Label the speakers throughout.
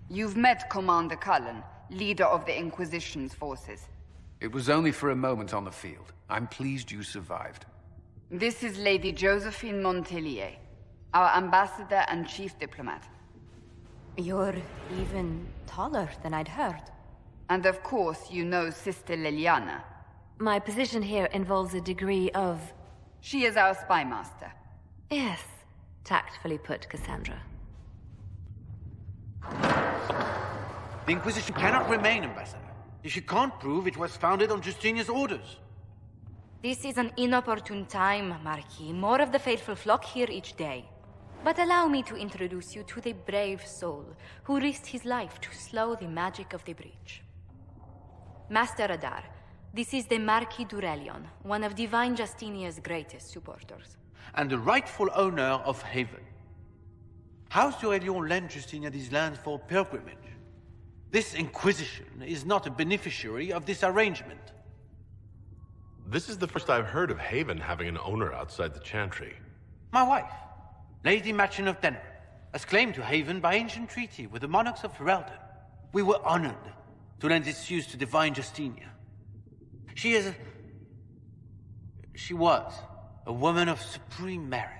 Speaker 1: You've met Commander Cullen, leader of the Inquisition's forces.
Speaker 2: It was only for a moment on the field. I'm pleased you survived.
Speaker 1: This is Lady Josephine Montelier, our ambassador and chief diplomat.
Speaker 3: You're even taller than I'd heard.
Speaker 1: And of course, you know Sister Liliana.
Speaker 3: My position here involves a degree of...
Speaker 1: She is our spy master.
Speaker 3: Yes, tactfully put, Cassandra.
Speaker 4: The Inquisition cannot remain, Ambassador, if you can't prove it was founded on Justinian's orders.
Speaker 3: This is an inopportune time, Marquis. More of the faithful flock here each day. But allow me to introduce you to the brave soul who risked his life to slow the magic of the breach. Master Adar, this is the Marquis d'Aurelion, one of Divine Justinia's greatest supporters.
Speaker 4: And the rightful owner of Haven. House d'Aurelion lent Justinia these lands for pilgrimage. This Inquisition is not a beneficiary of this arrangement.
Speaker 5: This is the first I've heard of Haven having an owner outside the Chantry.
Speaker 4: My wife, Lady Machin of Denner, has claimed to Haven by ancient treaty with the monarchs of Ferelden. We were honored to lend its use to Divine Justinia. She was a woman of supreme merit.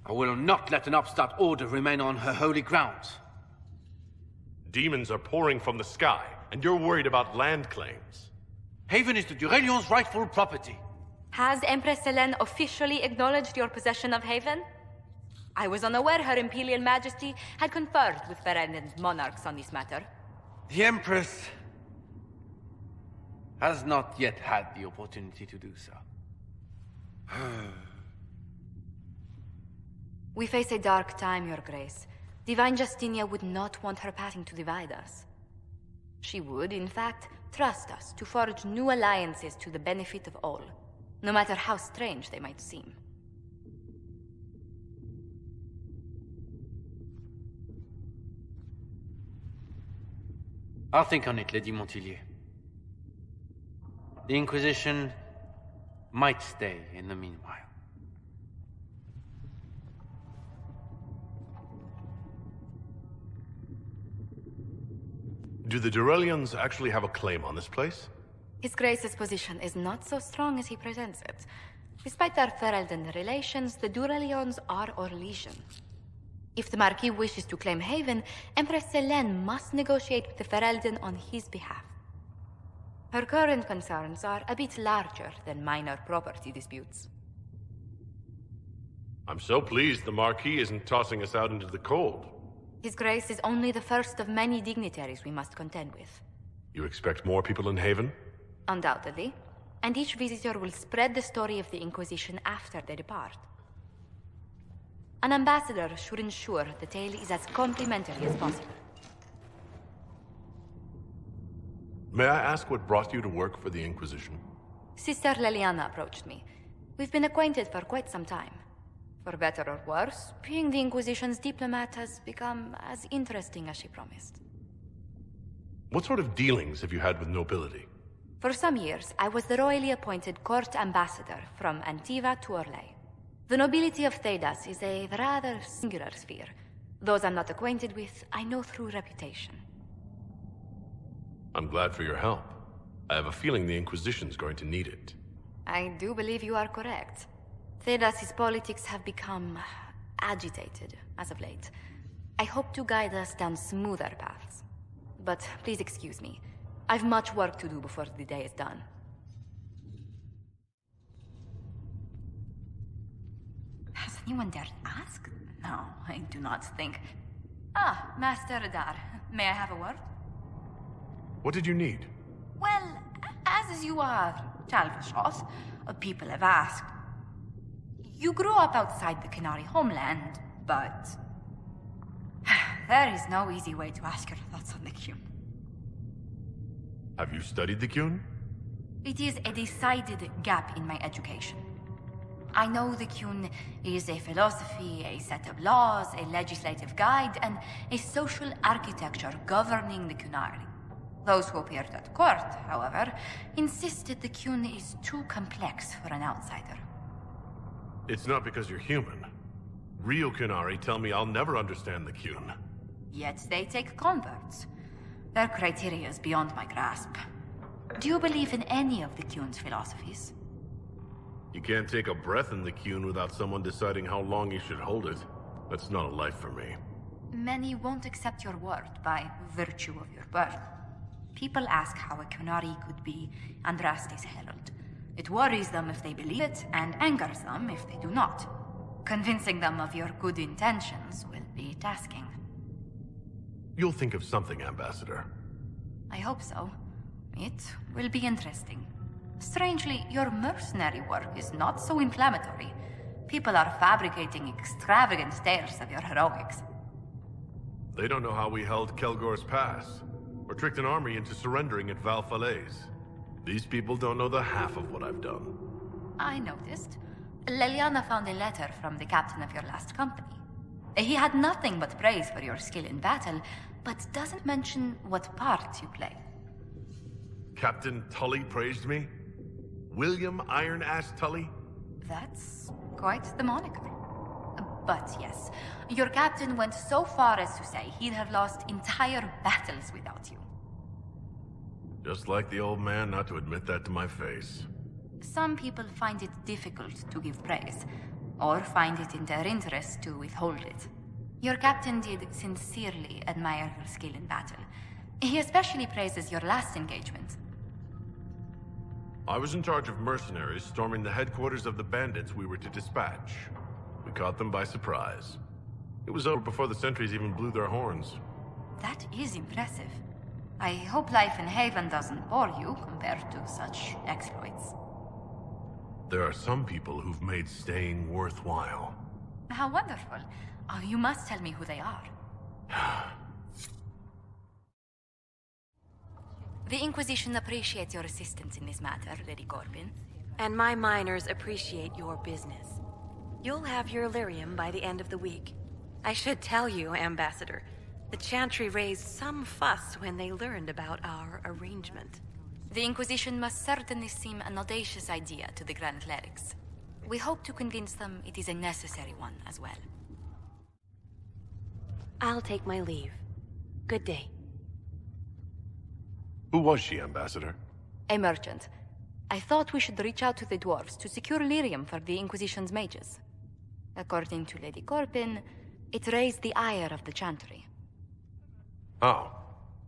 Speaker 4: I will not let an upstart order remain on her holy grounds.
Speaker 5: Demons are pouring from the sky, and you're worried about land claims.
Speaker 4: Haven is the d'Aurelion's rightful property.
Speaker 3: Has Empress Selene officially acknowledged your possession of Haven? I was unaware Her Imperial Majesty had conferred with Ferelden's monarchs on this matter.
Speaker 4: The Empress has not yet had the opportunity to do so.
Speaker 3: We face a dark time, Your Grace. Divine Justinia would not want her passing to divide us. She would, in fact, trust us to forge new alliances to the benefit of all, no matter how strange they might seem.
Speaker 4: I'll think on it, Lady Montelier. The Inquisition might stay in the meanwhile.
Speaker 5: Do the d'Aurelions actually have a claim on this place?
Speaker 3: His Grace's position is not so strong as he presents it. Despite their Ferelden relations, the d'Aurelions are our legion. If the Marquis wishes to claim Haven, Empress Selene must negotiate with the Ferelden on his behalf. Her current concerns are a bit larger than minor property disputes.
Speaker 5: I'm so pleased the Marquis isn't tossing us out into the cold.
Speaker 3: His Grace is only the first of many dignitaries we must contend with.
Speaker 5: You expect more people in Haven?
Speaker 3: Undoubtedly. And each visitor will spread the story of the Inquisition after they depart. An ambassador should ensure the tale is as complimentary as possible.
Speaker 5: May I ask what brought you to work for the Inquisition?
Speaker 3: Sister Liliana approached me. We've been acquainted for quite some time. For better or worse, being the Inquisition's diplomat has become as interesting as she promised.
Speaker 5: What sort of dealings have you had with nobility?
Speaker 3: For some years, I was the royally appointed court ambassador from Antiva to Orlais. The nobility of Thedas is a rather singular sphere. Those I'm not acquainted with, I know through reputation.
Speaker 5: I'm glad for your help. I have a feeling the Inquisition's going to need it.
Speaker 3: I do believe you are correct. Thedas's politics have become agitated as of late. I hope to guide us down smoother paths. But please excuse me. I've much work to do before the day is done. Has anyone dared ask? No, I do not think. Ah, Master Adar. May I have a word?
Speaker 5: What did you need?
Speaker 3: Well, as you are Chalvashos, people have asked. You grew up outside the Canary homeland, but... there is no easy way to ask your thoughts on the Qun.
Speaker 5: Have you studied the Qun?
Speaker 3: It is a decided gap in my education. I know the Qun is a philosophy, a set of laws, a legislative guide, and a social architecture governing the Qunari. Those who appeared at court, however, insisted the Qun is too complex for an outsider.
Speaker 5: It's not because you're human. Real Qunari tell me I'll never understand the Qun.
Speaker 3: Yet they take converts. Their criteria is beyond my grasp. Do you believe in any of the Qun's philosophies?
Speaker 5: You can't take a breath in the Qun without someone deciding how long you should hold it. That's not a life for me.
Speaker 3: Many won't accept your word by virtue of your birth. People ask how a Qunari could be Andraste's herald. It worries them if they believe it, and angers them if they do not. Convincing them of your good intentions will be tasking.
Speaker 5: You'll think of something, Ambassador.
Speaker 3: I hope so. It will be interesting. Strangely, your mercenary work is not so inflammatory. People are fabricating extravagant tales of your heroics.
Speaker 5: They don't know how we held Kelgor's Pass, or tricked an army into surrendering at Val Falaise. These people don't know the half of what I've done.
Speaker 3: I noticed. Leliana found a letter from the captain of your last company. He had nothing but praise for your skill in battle, but doesn't mention what part you play.
Speaker 5: Captain Tully praised me? William Iron-Ass Tully?
Speaker 3: That's quite the moniker. But yes, your captain went so far as to say he'd have lost entire battles without you.
Speaker 5: Just like the old man not to admit that to my face.
Speaker 3: Some people find it difficult to give praise, or find it in their interest to withhold it. Your captain did sincerely admire your skill in battle. He especially praises your last engagement.
Speaker 5: I was in charge of mercenaries storming the headquarters of the bandits we were to dispatch. We caught them by surprise. It was over before the sentries even blew their horns.
Speaker 3: That is impressive. I hope life in Haven doesn't bore you compared to such exploits.
Speaker 5: There are some people who've made staying worthwhile.
Speaker 3: How wonderful. Oh, you must tell me who they are. The Inquisition appreciates your assistance in this matter, Lady Corbin.
Speaker 6: And my miners appreciate your business. You'll have your lyrium by the end of the week. I should tell you, Ambassador, the Chantry raised some fuss when they learned about our arrangement.
Speaker 3: The Inquisition must certainly seem an audacious idea to the Grand Clerics. We hope to convince them it is a necessary one as well.
Speaker 6: I'll take my leave. Good day.
Speaker 5: Who was she, Ambassador?
Speaker 3: A merchant. I thought we should reach out to the dwarves to secure lyrium for the Inquisition's mages. According to Lady Corbin, it raised the ire of the Chantry.
Speaker 5: Oh.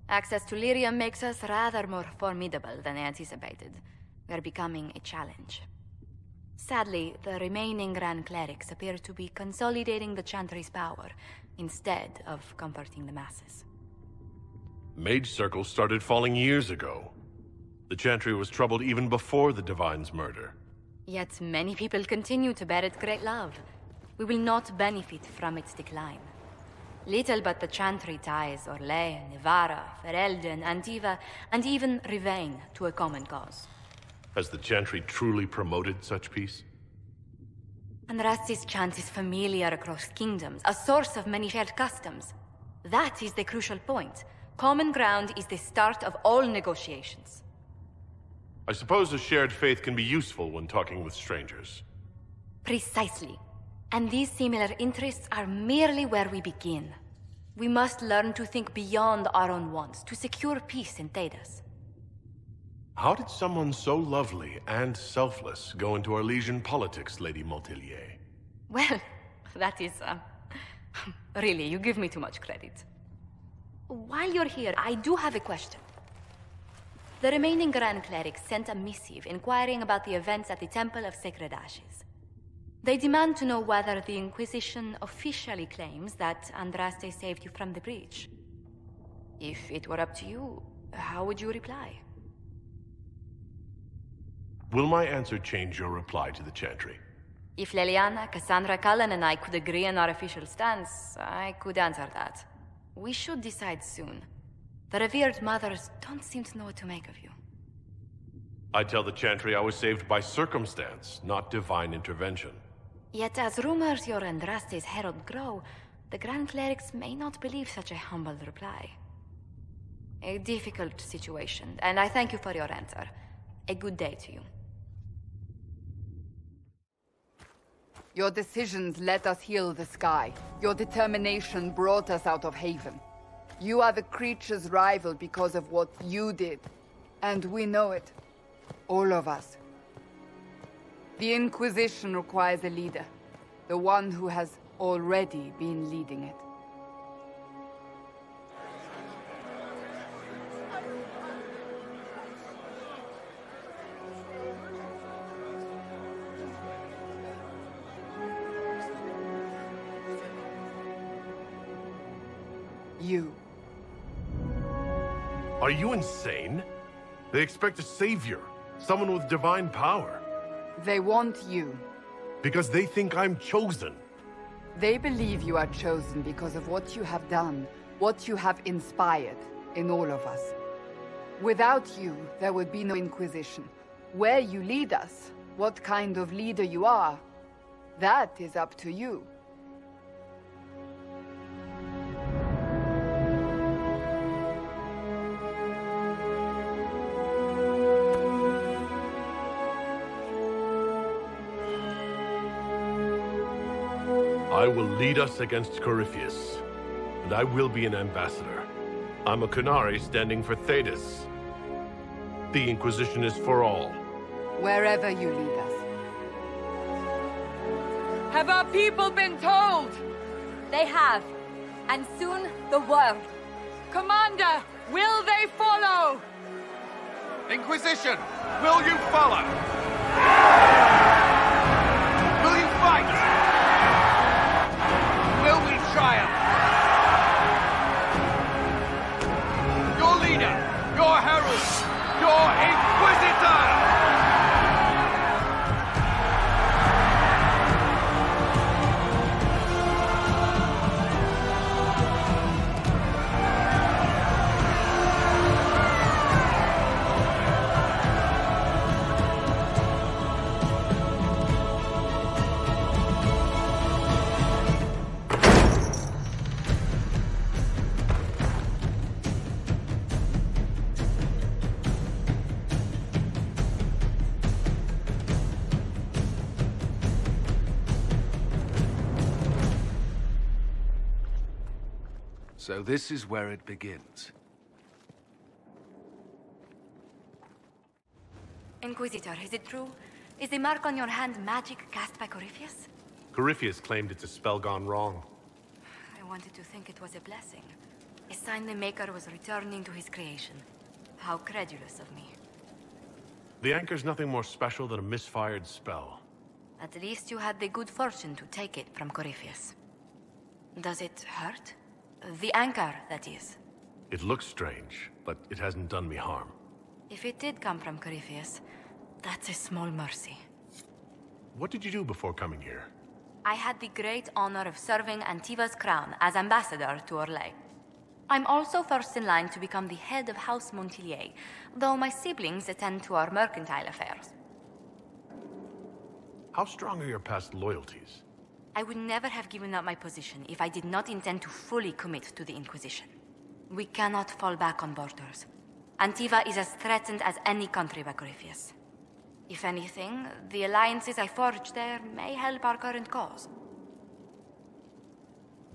Speaker 3: Access to lyrium makes us rather more formidable than anticipated. We're becoming a challenge. Sadly, the remaining Grand Clerics appear to be consolidating the Chantry's power, instead of comforting the masses.
Speaker 5: Mage circles started falling years ago. The Chantry was troubled even before the Divine's murder.
Speaker 3: Yet many people continue to bear it great love. We will not benefit from its decline. Little but the Chantry ties Orlais, Nevarra, Ferelden, Antiva, and even Rivain to a common cause.
Speaker 5: Has the Chantry truly promoted such peace?
Speaker 3: Andraste's chant is familiar across kingdoms, a source of many shared customs. That is the crucial point. Common ground is the start of all negotiations.
Speaker 5: I suppose a shared faith can be useful when talking with strangers.
Speaker 3: Precisely. And these similar interests are merely where we begin. We must learn to think beyond our own wants, to secure peace in Thedas.
Speaker 5: How did someone so lovely and selfless go into Arlesian politics, Lady Montelier?
Speaker 3: Well, that is, really, you give me too much credit. While you're here, I do have a question. The remaining Grand Clerics sent a missive inquiring about the events at the Temple of Sacred Ashes. They demand to know whether the Inquisition officially claims that Andraste saved you from the breach. If it were up to you, how would you reply?
Speaker 5: Will my answer change your reply to the Chantry?
Speaker 3: If Leliana, Cassandra, Cullen, and I could agree on our official stance, I could answer that. We should decide soon. The revered mothers don't seem to know what to make of you.
Speaker 5: I tell the Chantry I was saved by circumstance, not divine intervention.
Speaker 3: Yet as rumors your Andraste's herald grow, the Grand Clerics may not believe such a humble reply. A difficult situation, and I thank you for your answer. A good day to you.
Speaker 1: Your decisions let us heal the sky. Your determination brought us out of Haven. You are the creature's rival because of what you did. And we know it. All of us. The Inquisition requires a leader. The one who has already been leading it. You.
Speaker 5: Are you insane? They expect a savior, someone with divine power.
Speaker 1: They want you.
Speaker 5: Because they think I'm chosen.
Speaker 1: They believe you are chosen because of what you have done, what you have inspired in all of us. Without you, there would be no Inquisition. Where you lead us, what kind of leader you are, that is up to you.
Speaker 5: I will lead us against Corypheus, and I will be an ambassador. I'm a Qunari standing for Thetis. The Inquisition is for all.
Speaker 1: Wherever you lead us. Have our people been told?
Speaker 7: They have. And soon, the world.
Speaker 1: Commander, will they follow?
Speaker 2: Inquisition, will you follow? Will you fight? Will we triumph? Your leader, your herald, your Inquisitor! So this is where it begins.
Speaker 3: Inquisitor, is it true? Is the mark on your hand magic cast by Corypheus?
Speaker 5: Corypheus claimed it's a spell gone wrong.
Speaker 3: I wanted to think it was a blessing. A sign the Maker was returning to his creation. How credulous of me.
Speaker 5: The anchor's nothing more special than a misfired spell.
Speaker 3: At least you had the good fortune to take it from Corypheus. Does it hurt? The anchor, that is.
Speaker 5: It looks strange, but it hasn't done me harm.
Speaker 3: If it did come from Corypheus, that's a small mercy.
Speaker 5: What did you do before coming here?
Speaker 3: I had the great honor of serving Antiva's crown as ambassador to Orlais. I'm also first in line to become the head of House Montilier, though my siblings attend to our mercantile affairs.
Speaker 5: How strong are your past loyalties?
Speaker 3: I would never have given up my position if I did not intend to fully commit to the Inquisition. We cannot fall back on Borders. Antiva is as threatened as any country by Corypheus. If anything, the alliances I forged there may help our current cause.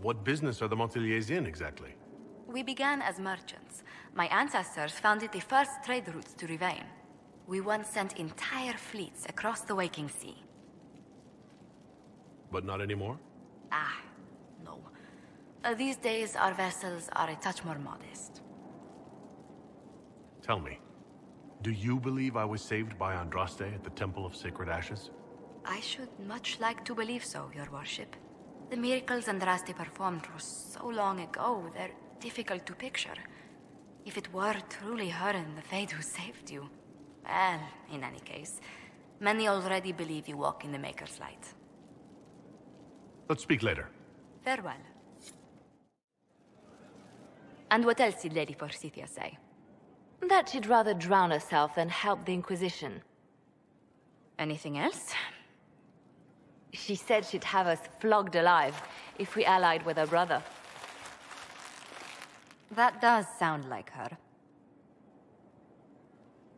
Speaker 5: What business are the Montiliers in, exactly?
Speaker 3: We began as merchants. My ancestors founded the first trade routes to Rivain. We once sent entire fleets across the Waking Sea.
Speaker 5: But not anymore?
Speaker 3: No. These days, our vessels are a touch more modest.
Speaker 5: Tell me, do you believe I was saved by Andraste at the Temple of Sacred Ashes?
Speaker 3: I should much like to believe so, your worship. The miracles Andraste performed were so long ago, they're difficult to picture. If it were truly her and the Fade who saved you... Well, in any case, many already believe you walk in the Maker's light.
Speaker 5: Let's speak later.
Speaker 3: Farewell. And what else did Lady Forsythia say?
Speaker 7: That she'd rather drown herself than help the Inquisition.
Speaker 3: Anything else?
Speaker 7: She said she'd have us flogged alive if we allied with her brother.
Speaker 3: That does sound like her.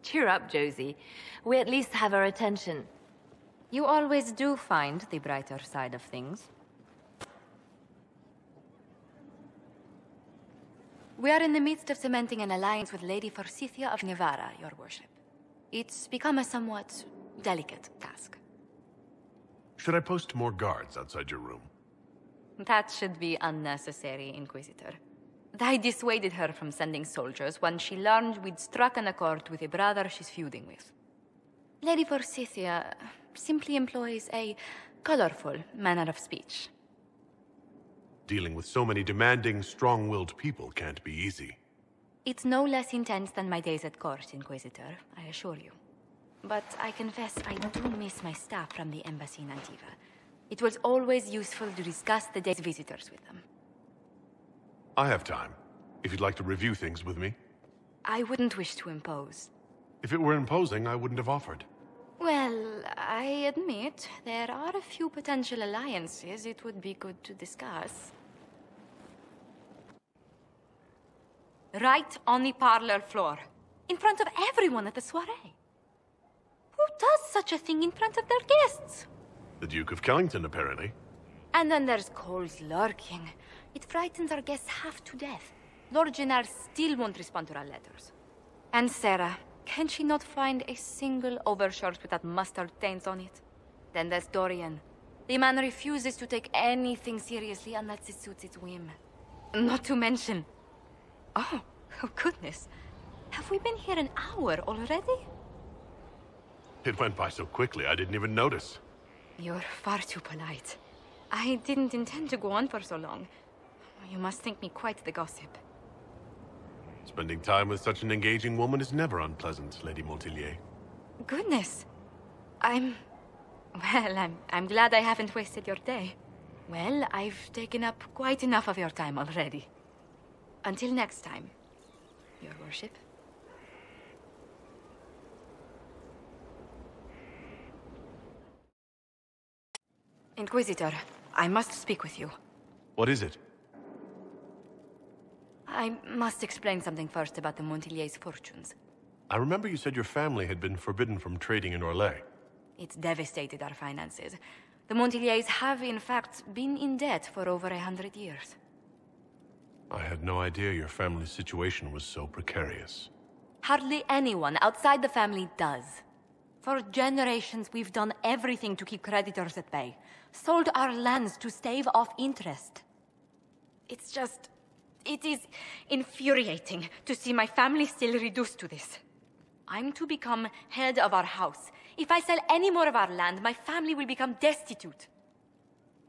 Speaker 7: Cheer up, Josie. We at least have her attention.
Speaker 3: You always do find the brighter side of things. We are in the midst of cementing an alliance with Lady Forsythia of Navarra, your worship. It's become a somewhat delicate task.
Speaker 5: Should I post more guards outside your room?
Speaker 3: That should be unnecessary, Inquisitor. I dissuaded her from sending soldiers when she learned we'd struck an accord with a brother she's feuding with. Lady Forsythia simply employs a colorful manner of speech.
Speaker 5: Dealing with so many demanding, strong-willed people can't be easy.
Speaker 3: It's no less intense than my days at court, Inquisitor, I assure you. But I confess I do miss my staff from the embassy in Antiva. It was always useful to discuss the day's visitors with them.
Speaker 5: I have time, if you'd like to review things with me.
Speaker 3: I wouldn't wish to impose.
Speaker 5: If it were imposing, I wouldn't have offered.
Speaker 3: Well, I admit there are a few potential alliances it would be good to discuss. Right on the parlor floor, in front of everyone at the soiree. Who does such a thing in front of their guests?
Speaker 5: The Duke of Kellington, apparently.
Speaker 3: And then there's Cole's lurking. It frightens our guests half to death. Lord Gennard still won't respond to our letters. And Sarah, can she not find a single overshirt with that mustard taint on it? Then there's Dorian. The man refuses to take anything seriously unless it suits its whim. Not to mention... Oh goodness. Have we been here an hour already?
Speaker 5: It went by so quickly, I didn't even notice.
Speaker 3: You're far too polite. I didn't intend to go on for so long. You must think me quite the gossip.
Speaker 5: Spending time with such an engaging woman is never unpleasant, Lady Montilyet.
Speaker 3: Goodness. I'm glad I haven't wasted your day. Well, I've taken up quite enough of your time already. Until next time, your worship. Inquisitor, I must speak with you.
Speaker 5: What is it?
Speaker 3: I must explain something first about the Montilyets' fortunes.
Speaker 5: I remember you said your family had been forbidden from trading in Orlais.
Speaker 3: It's devastated our finances. The Montilyets have, in fact, been in debt for over 100 years.
Speaker 5: I had no idea your family's situation was so precarious.
Speaker 3: Hardly anyone outside the family does. For generations, we've done everything to keep creditors at bay. Sold our lands to stave off interest. It is infuriating to see my family still reduced to this. I'm to become head of our house. If I sell any more of our land, my family will become destitute.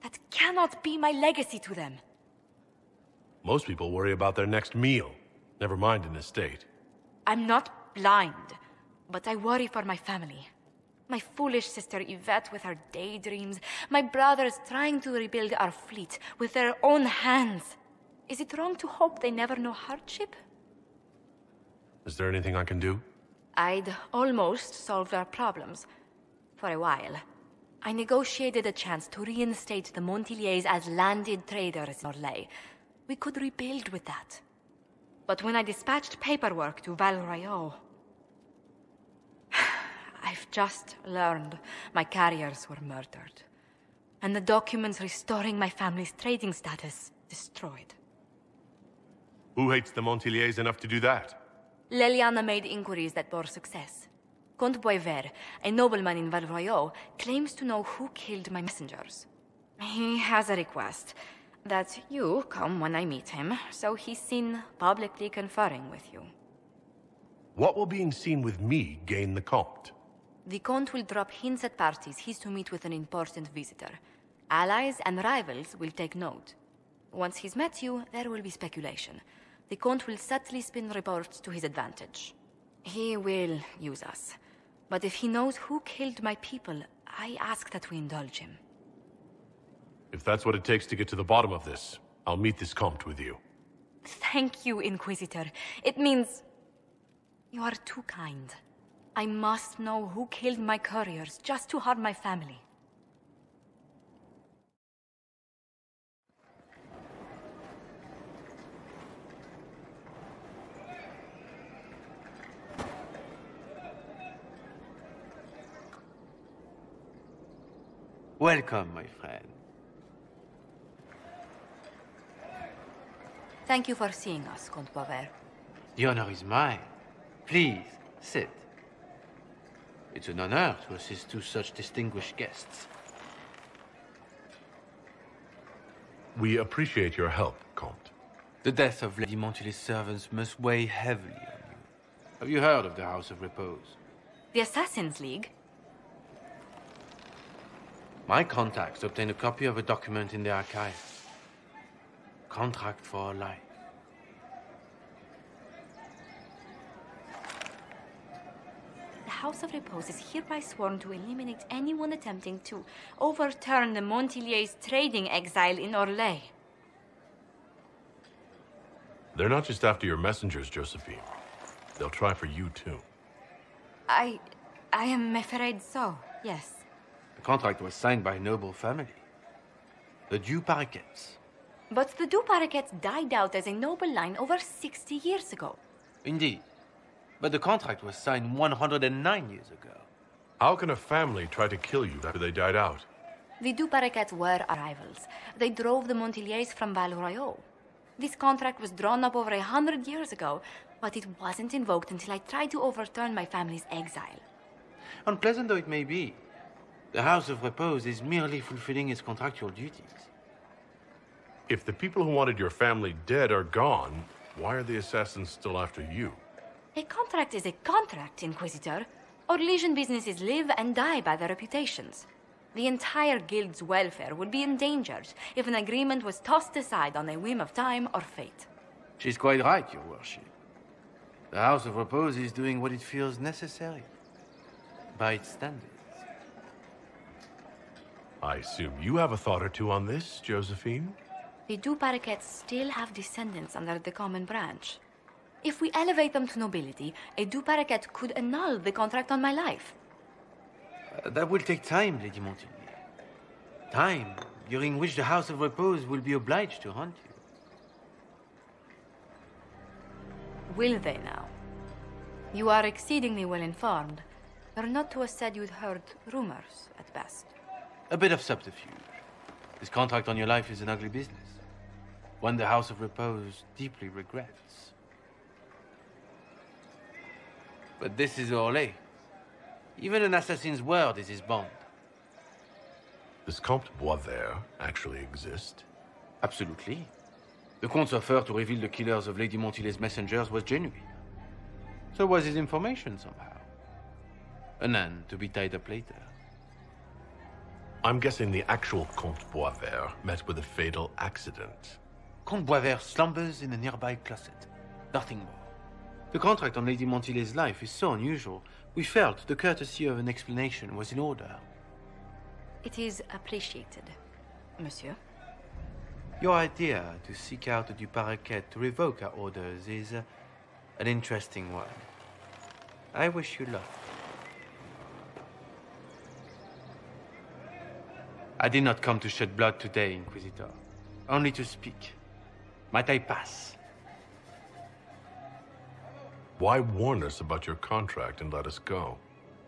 Speaker 3: That cannot be my legacy to them.
Speaker 5: Most people worry about their next meal, never mind an estate.
Speaker 3: I'm not blind, but I worry for my family. My foolish sister Yvette with her daydreams, my brothers trying to rebuild our fleet with their own hands. Is it wrong to hope they never know hardship?
Speaker 5: Is there anything I can do?
Speaker 3: I'd almost solved our problems. For a while. I negotiated a chance to reinstate the Montilyets as landed traders in Orlais. We could rebuild with that. But when I dispatched paperwork to Val Royeaux... I've just learned my carriers were murdered. And the documents restoring my family's trading status destroyed.
Speaker 5: Who hates the Montilyets enough to do that?
Speaker 3: Leliana made inquiries that bore success. Comte Boisvert, a nobleman in Val Royeaux, claims to know who killed my messengers. He has a request that you come when I meet him, so he's seen publicly conferring with you.
Speaker 5: What will being seen with me gain the Comte?
Speaker 3: The Comte will drop hints at parties he's to meet with an important visitor. Allies and rivals will take note. Once he's met you, there will be speculation. The Comte will subtly spin reports to his advantage. He will use us. But if he knows who killed my people, I ask that we indulge him.
Speaker 5: If that's what it takes to get to the bottom of this, I'll meet this Comte with you.
Speaker 3: Thank you, Inquisitor. It means... you are too kind. I must know who killed my couriers just to harm my family.
Speaker 4: Welcome, my friend.
Speaker 3: Thank you for seeing us, Comte Boisvert.
Speaker 4: The honor is mine. Please, sit. It's an honor to assist two such distinguished guests.
Speaker 5: We appreciate your help, Comte.
Speaker 4: The death of Lady Montily's servants must weigh heavily on you. Have you heard of the House of Repose?
Speaker 3: The Assassin's League?
Speaker 4: My contacts obtained a copy of a document in the archives. Contract for life.
Speaker 3: The House of Repose is hereby sworn to eliminate anyone attempting to overturn the Montilier's trading exile in Orlais.
Speaker 5: They're not just after your messengers, Josephine. They'll try for you, too.
Speaker 3: I am afraid so, yes.
Speaker 4: The contract was signed by a noble family. The Du Paraquets.
Speaker 3: But the Du Paraquets died out as a noble line over 60 years ago.
Speaker 4: Indeed. But the contract was signed 109 years ago.
Speaker 5: How can a family try to kill you after they died out?
Speaker 3: The Du Paraquets were our rivals. They drove the Montiliers from Val Royaux. This contract was drawn up over 100 years ago, but it wasn't invoked until I tried to overturn my family's exile.
Speaker 4: Unpleasant though it may be, the House of Repose is merely fulfilling its contractual duties.
Speaker 5: If the people who wanted your family dead are gone, why are the assassins still after you?
Speaker 3: A contract is a contract, Inquisitor. Orlesian businesses live and die by their reputations. The entire guild's welfare would be endangered if an agreement was tossed aside on a whim of time or fate.
Speaker 4: She's quite right, Your Worship. The House of Repose is doing what it feels necessary, by its standards.
Speaker 5: I assume you have a thought or two on this, Josephine?
Speaker 3: The Du Paraquets still have descendants under the common branch. If we elevate them to nobility, a Du Paraquet could annul the contract on my life.
Speaker 4: That will take time, Lady Montigny. Time during which the House of Repose will be obliged to hunt you.
Speaker 3: Will they now? You are exceedingly well informed. You're not to have said you'd heard rumors, at best.
Speaker 4: A bit of subterfuge. This contract on your life is an ugly business. One the House of Repose deeply regrets. But this is Orlais. Even an assassin's word is his bond.
Speaker 5: Does Comte Boisvert actually exist?
Speaker 4: Absolutely. The Comte's offer to reveal the killers of Lady Montily's messengers was genuine. So was his information somehow. An end to be tied up later.
Speaker 5: I'm guessing the actual Comte Boisvert met with a fatal accident.
Speaker 4: Comte Boisvert slumbers in a nearby closet. Nothing more. The contract on Lady Montily's life is so unusual, we felt the courtesy of an explanation was in order.
Speaker 3: It is appreciated, monsieur.
Speaker 4: Your idea to seek out the Du Paraquet to revoke our orders is an interesting one. I wish you luck. I did not come to shed blood today, Inquisitor. Only to speak. Might I pass?
Speaker 5: Why warn us about your contract and let us go?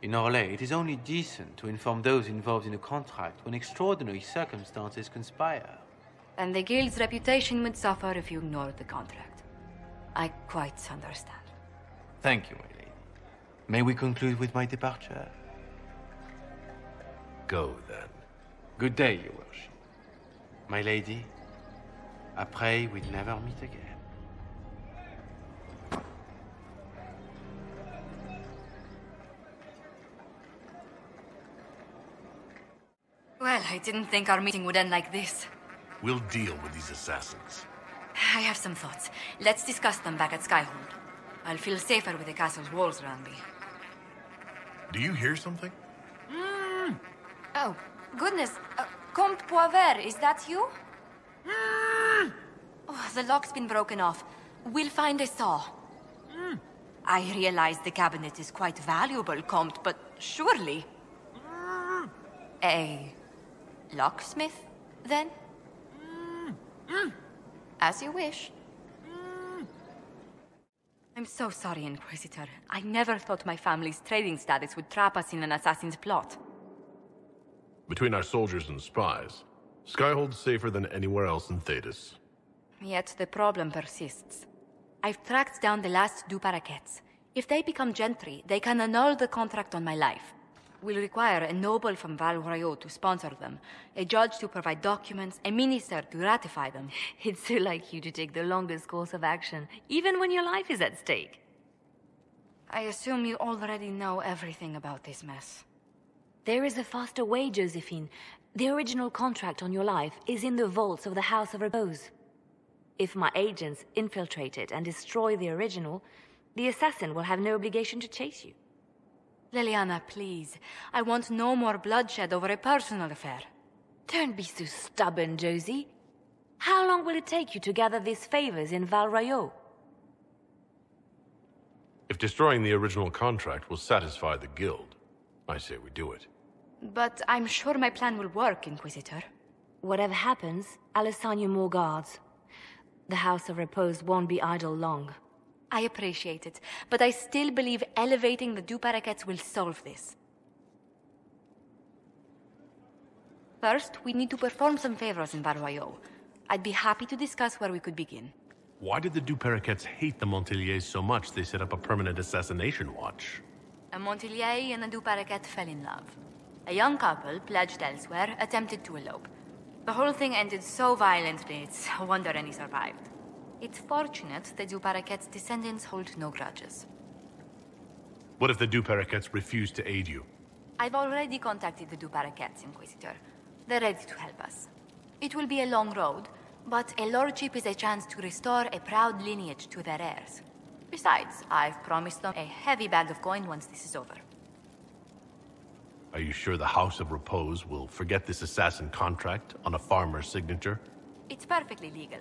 Speaker 4: In Orlais, it is only decent to inform those involved in a contract when extraordinary circumstances conspire.
Speaker 3: And the guild's reputation would suffer if you ignored the contract. I quite understand.
Speaker 4: Thank you, my lady. May we conclude with my departure?
Speaker 5: Go, then.
Speaker 4: Good day, Your Worship. My lady, I pray we'd never meet again.
Speaker 3: Well, I didn't think our meeting would end like this.
Speaker 5: We'll deal with these assassins.
Speaker 3: I have some thoughts. Let's discuss them back at Skyhold. I'll feel safer with the castle's walls around me.
Speaker 5: Do you hear something?
Speaker 3: Oh, goodness. Comte Boisvert, is that you? Oh, the lock's been broken off. We'll find a saw. I realize the cabinet is quite valuable, Comte, but surely... A locksmith, then? As you wish. I'm so sorry, Inquisitor. I never thought my family's trading status would trap us in an assassin's plot.
Speaker 5: Between our soldiers and spies, Skyhold's safer than anywhere else in Thedas.
Speaker 3: Yet the problem persists. I've tracked down the last two parakeets. If they become gentry, they can annul the contract on my life. We'll require a noble from Val Royeaux to sponsor them, a judge to provide documents, a minister to ratify them.
Speaker 7: It's so like you to take the longest course of action, even when your life is at stake.
Speaker 3: I assume you already know everything about this mess.
Speaker 7: There is a faster way, Josephine. The original contract on your life is in the vaults of the House of Repose. If my agents infiltrate it and destroy the original, the assassin will have no obligation to chase you.
Speaker 3: Leliana, please. I want no more bloodshed over a personal affair.
Speaker 7: Don't be so stubborn, Josie. How long will it take you to gather these favors in Val Royeaux?
Speaker 5: If destroying the original contract will satisfy the Guild, I say we do it.
Speaker 3: But I'm sure my plan will work, Inquisitor.
Speaker 7: Whatever happens, I'll assign you more guards. The House of Repose won't be idle long.
Speaker 3: I appreciate it, but I still believe elevating the two parakeets will solve this. First, we need to perform some favors in Val Royeaux. I'd be happy to discuss where we could begin.
Speaker 5: Why did the Duperrequets hate the Montiliers so much they set up a permanent assassination watch?
Speaker 3: A Montilier and a Duperrequet fell in love. A young couple, pledged elsewhere, attempted to elope. The whole thing ended so violently, it's a wonder any survived. It's fortunate the Duperrequet's descendants hold no grudges.
Speaker 5: What if the Duperrequets refuse to aid you?
Speaker 3: I've already contacted the Duperrequets, Inquisitor. They're ready to help us. It will be a long road, but a lordship is a chance to restore a proud lineage to their heirs. Besides, I've promised them a heavy bag of coin once this is over.
Speaker 5: Are you sure the House of Repose will forget this assassin contract on a farmer's signature?
Speaker 3: It's perfectly legal.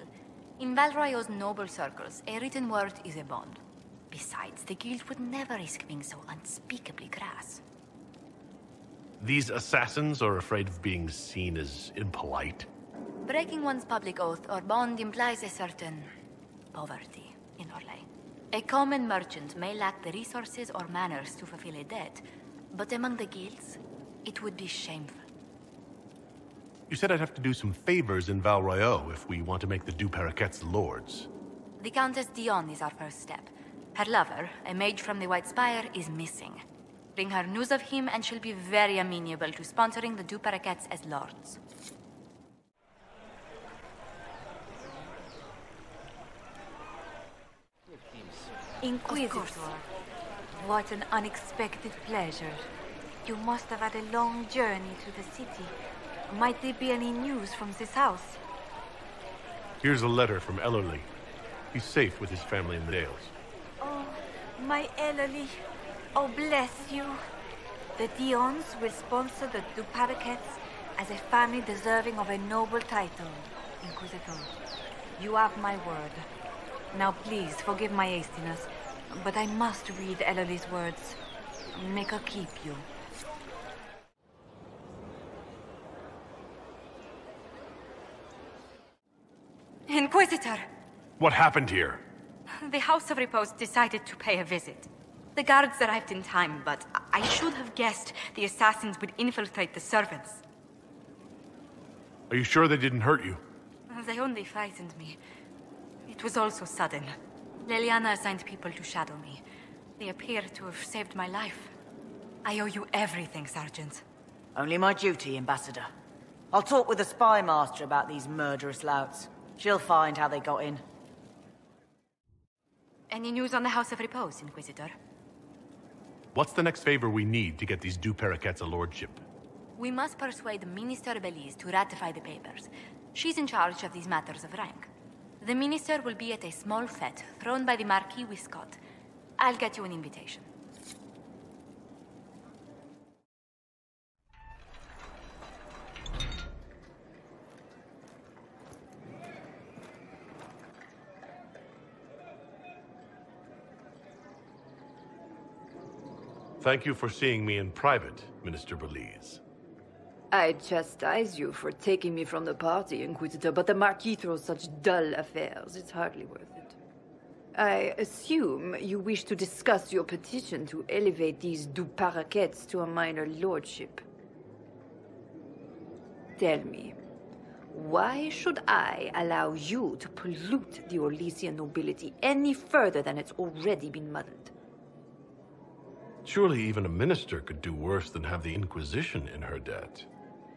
Speaker 3: In Val Royeaux's noble circles, a written word is a bond. Besides, the Guild would never risk being so unspeakably crass.
Speaker 5: These assassins are afraid of being seen as impolite.
Speaker 3: Breaking one's public oath or bond implies a certain poverty in Orlais. A common merchant may lack the resources or manners to fulfill a debt, but among the guilds, it would be shameful.
Speaker 5: You said I'd have to do some favors in Val Royeaux if we want to make the Duperrequets lords.
Speaker 3: The Countess Dion is our first step. Her lover, a mage from the White Spire, is missing. Bring her news of him and she'll be very amenable to sponsoring the Duperrequets as lords.
Speaker 8: Inquisitor, what an unexpected pleasure. You must have had a long journey to the city. Might there be any news from this house?
Speaker 5: Here's a letter from Ellerly. He's safe with his family in the Dales.
Speaker 8: Oh, my Ellerly. Oh, bless you. The Dions will sponsor the Duperrequets as a family deserving of a noble title, Inquisitor. You have my word. Now please, forgive my hastiness, but I must read Ellerly's words. Make her keep you.
Speaker 3: Inquisitor!
Speaker 5: What happened here?
Speaker 3: The House of Repose decided to pay a visit. The guards arrived in time, but I should have guessed the assassins would infiltrate the servants.
Speaker 5: Are you sure they didn't hurt you?
Speaker 3: They only frightened me. It was all so sudden. Leliana assigned people to shadow me. They appear to have saved my life. I owe you everything, Sergeant.
Speaker 9: Only my duty, Ambassador. I'll talk with the spy master about these murderous louts. She'll find how they got in.
Speaker 3: Any news on the House of Repose, Inquisitor?
Speaker 5: What's the next favor we need to get these Duperrequets a lordship?
Speaker 3: We must persuade Minister Belize to ratify the papers. She's in charge of these matters of rank. The minister will be at a small fete thrown by the Marquis Wiscott. I'll get you an invitation.
Speaker 5: Thank you for seeing me in private, Minister Belize.
Speaker 10: I chastise you for taking me from the party, Inquisitor, but the Marquis throws such dull affairs. It's hardly worth it. I assume you wish to discuss your petition to elevate these Duperrequets to a minor lordship. Tell me, why should I allow you to pollute the Orlesian nobility any further than it's already been muddled?
Speaker 5: Surely even a minister could do worse than have the Inquisition in her debt.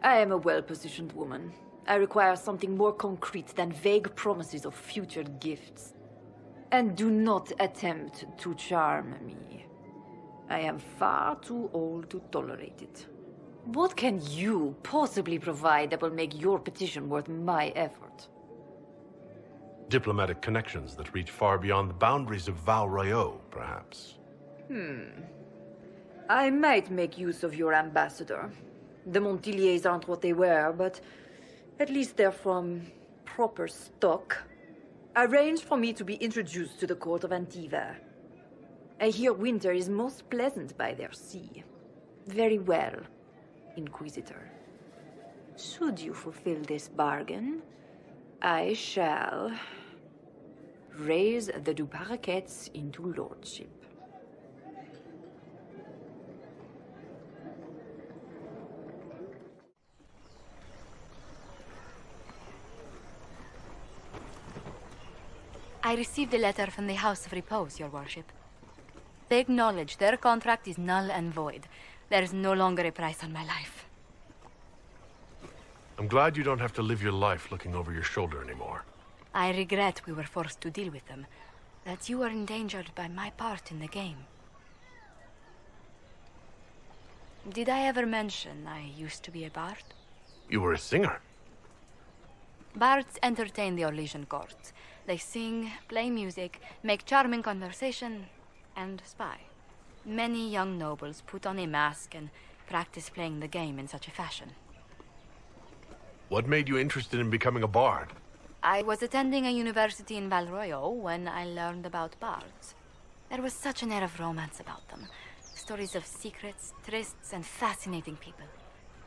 Speaker 10: I am a well-positioned woman. I require something more concrete than vague promises of future gifts. And do not attempt to charm me. I am far too old to tolerate it. What can you possibly provide that will make your petition worth my effort?
Speaker 5: Diplomatic connections that reach far beyond the boundaries of Val Royeaux, perhaps.
Speaker 10: I might make use of your ambassador. The Montiliers aren't what they were, but at least they're from proper stock. Arrange for me to be introduced to the court of Antiva. I hear winter is most pleasant by their sea. Very well, Inquisitor. Should you fulfill this bargain, I shall raise the Duparakets into lordship.
Speaker 3: I received a letter from the House of Repose, Your Worship. They acknowledge their contract is null and void. There is no longer a price on my life.
Speaker 5: I'm glad you don't have to live your life looking over your shoulder anymore.
Speaker 3: I regret we were forced to deal with them, that you were endangered by my part in the game. Did I ever mention I used to be a bard?
Speaker 5: You were a singer.
Speaker 3: Bards entertain the Orlesian court. They sing, play music, make charming conversation, and spy. Many young nobles put on a mask and practice playing the game in such a fashion.
Speaker 5: What made you interested in becoming a bard?
Speaker 3: I was attending a university in Val Royeaux when I learned about bards. There was such an air of romance about them. Stories of secrets, trysts, and fascinating people.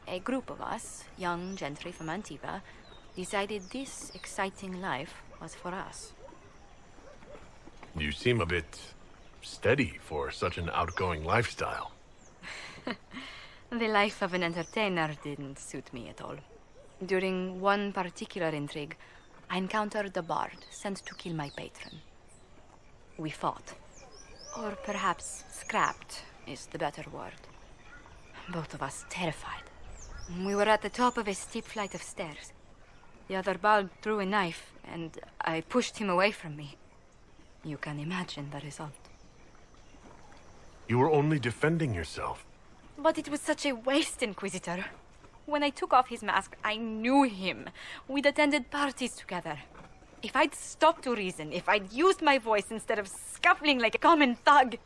Speaker 3: A group of us, young gentry from Antiva, decided this exciting life was for us.
Speaker 5: You seem a bit steady for such an outgoing lifestyle.
Speaker 3: The life of an entertainer didn't suit me at all. During one particular intrigue, I encountered a bard sent to kill my patron. We fought. Or perhaps scrapped is the better word. Both of us terrified. We were at the top of a steep flight of stairs. The other bard threw a knife, and I pushed him away from me. You can imagine the result.
Speaker 5: You were only defending yourself.
Speaker 3: But it was such a waste, Inquisitor. When I took off his mask, I knew him. We'd attended parties together. If I'd stopped to reason, if I'd used my voice instead of scuffling like a common thug,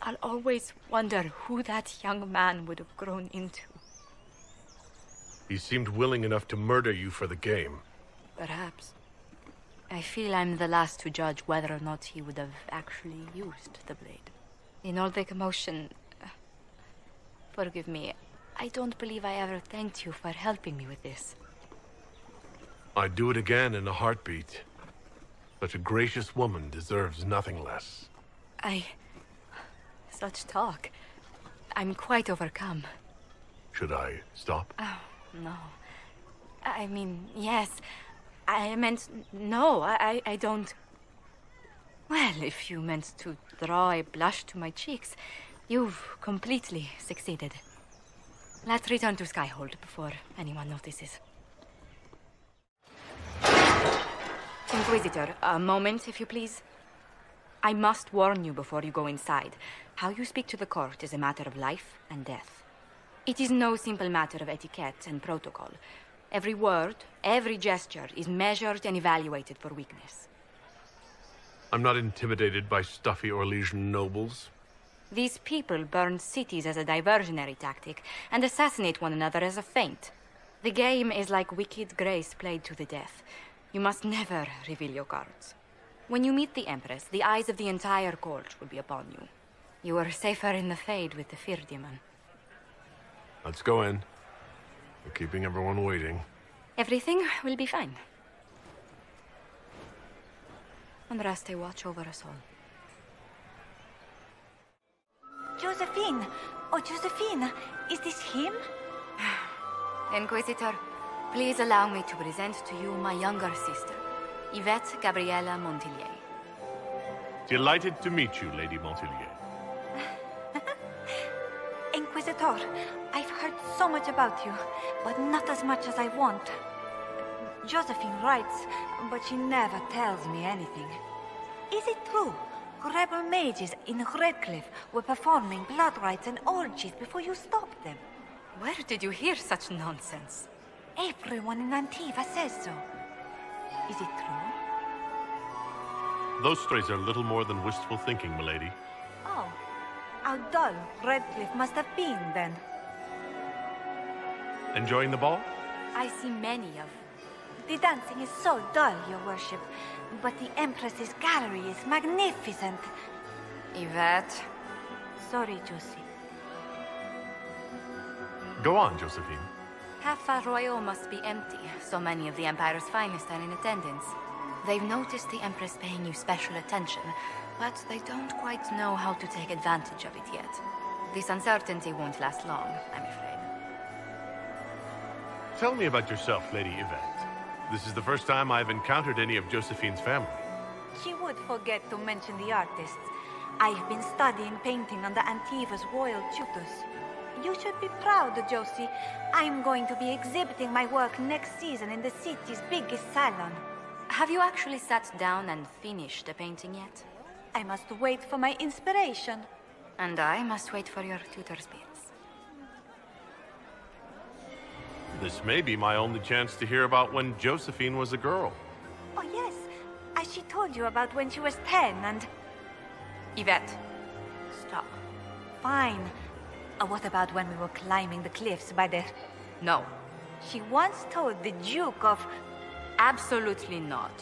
Speaker 3: I'll always wonder who that young man would have grown into.
Speaker 5: He seemed willing enough to murder you for the game.
Speaker 3: Perhaps. I feel I'm the last to judge whether or not he would have actually used the blade. In all the commotion... forgive me, I don't believe I ever thanked you for helping me with this.
Speaker 5: I'd do it again in a heartbeat. Such a gracious woman deserves nothing less.
Speaker 3: Such talk. I'm quite overcome.
Speaker 5: Should I stop?
Speaker 3: Oh, no. I mean, yes. I meant, no, I don't... Well, if you meant to draw a blush to my cheeks, you've completely succeeded. Let's return to Skyhold before anyone notices. Inquisitor, a moment, if you please. I must warn you before you go inside. How you speak to the court is a matter of life and death. It is no simple matter of etiquette and protocol. Every word, every gesture is measured and evaluated for weakness.
Speaker 5: I'm not intimidated by stuffy Orlesian nobles.
Speaker 3: These people burn cities as a diversionary tactic and assassinate one another as a feint. The game is like wicked grace played to the death. You must never reveal your cards. When you meet the Empress, the eyes of the entire court will be upon you. You are safer in the Fade with the Fear Demon.
Speaker 5: Let's go in. We're keeping everyone waiting.
Speaker 3: Everything will be fine. And Raste watch over us all.
Speaker 8: Josephine! Oh, Josephine! Is this him?
Speaker 3: Inquisitor, Please allow me to present to you my younger sister, Yvette Gabriella Montillier.
Speaker 5: Delighted to meet you, Lady Montillier.
Speaker 8: Inquisitor, I've heard so much about you, but not as much as I want. Josephine writes, but she never tells me anything. Is it true? Rebel mages in Redcliffe were performing blood rites and orgies before you stopped them.
Speaker 3: Where did you hear such nonsense?
Speaker 8: Everyone in Antiva says so. Is it true?
Speaker 5: Those stories are little more than wistful thinking, milady.
Speaker 8: Oh, how dull Redcliffe must have been then.
Speaker 5: Enjoying the ball?
Speaker 3: I see many of.
Speaker 8: The dancing is so dull, your worship, but the Empress's gallery is magnificent.
Speaker 3: Yvette.
Speaker 8: Sorry, Josie.
Speaker 5: Go on, Josephine.
Speaker 3: Half Arroyo must be empty. So many of the Empire's finest are in attendance. They've noticed the Empress paying you special attention, but they don't quite know how to take advantage of it yet. This uncertainty won't last long, I'm afraid.
Speaker 5: Tell me about yourself, Lady Yvette. This is the first time I've encountered any of Josephine's family.
Speaker 8: She would forget to mention the artists. I've been studying painting under Antiva's royal tutors. You should be proud, Josie. I'm going to be exhibiting my work next season in the city's biggest salon.
Speaker 3: Have you actually sat down and finished the painting yet?
Speaker 8: I must wait for my inspiration.
Speaker 3: And I must wait for your tutor's bits.
Speaker 5: This may be my only chance to hear about when Josephine was a girl.
Speaker 8: Oh, yes. As she told you about when she was 10 and...
Speaker 3: Yvette, stop.
Speaker 8: Fine. What about when we were climbing the cliffs by the...
Speaker 3: No.
Speaker 8: She once told the Duke of...
Speaker 3: Absolutely not.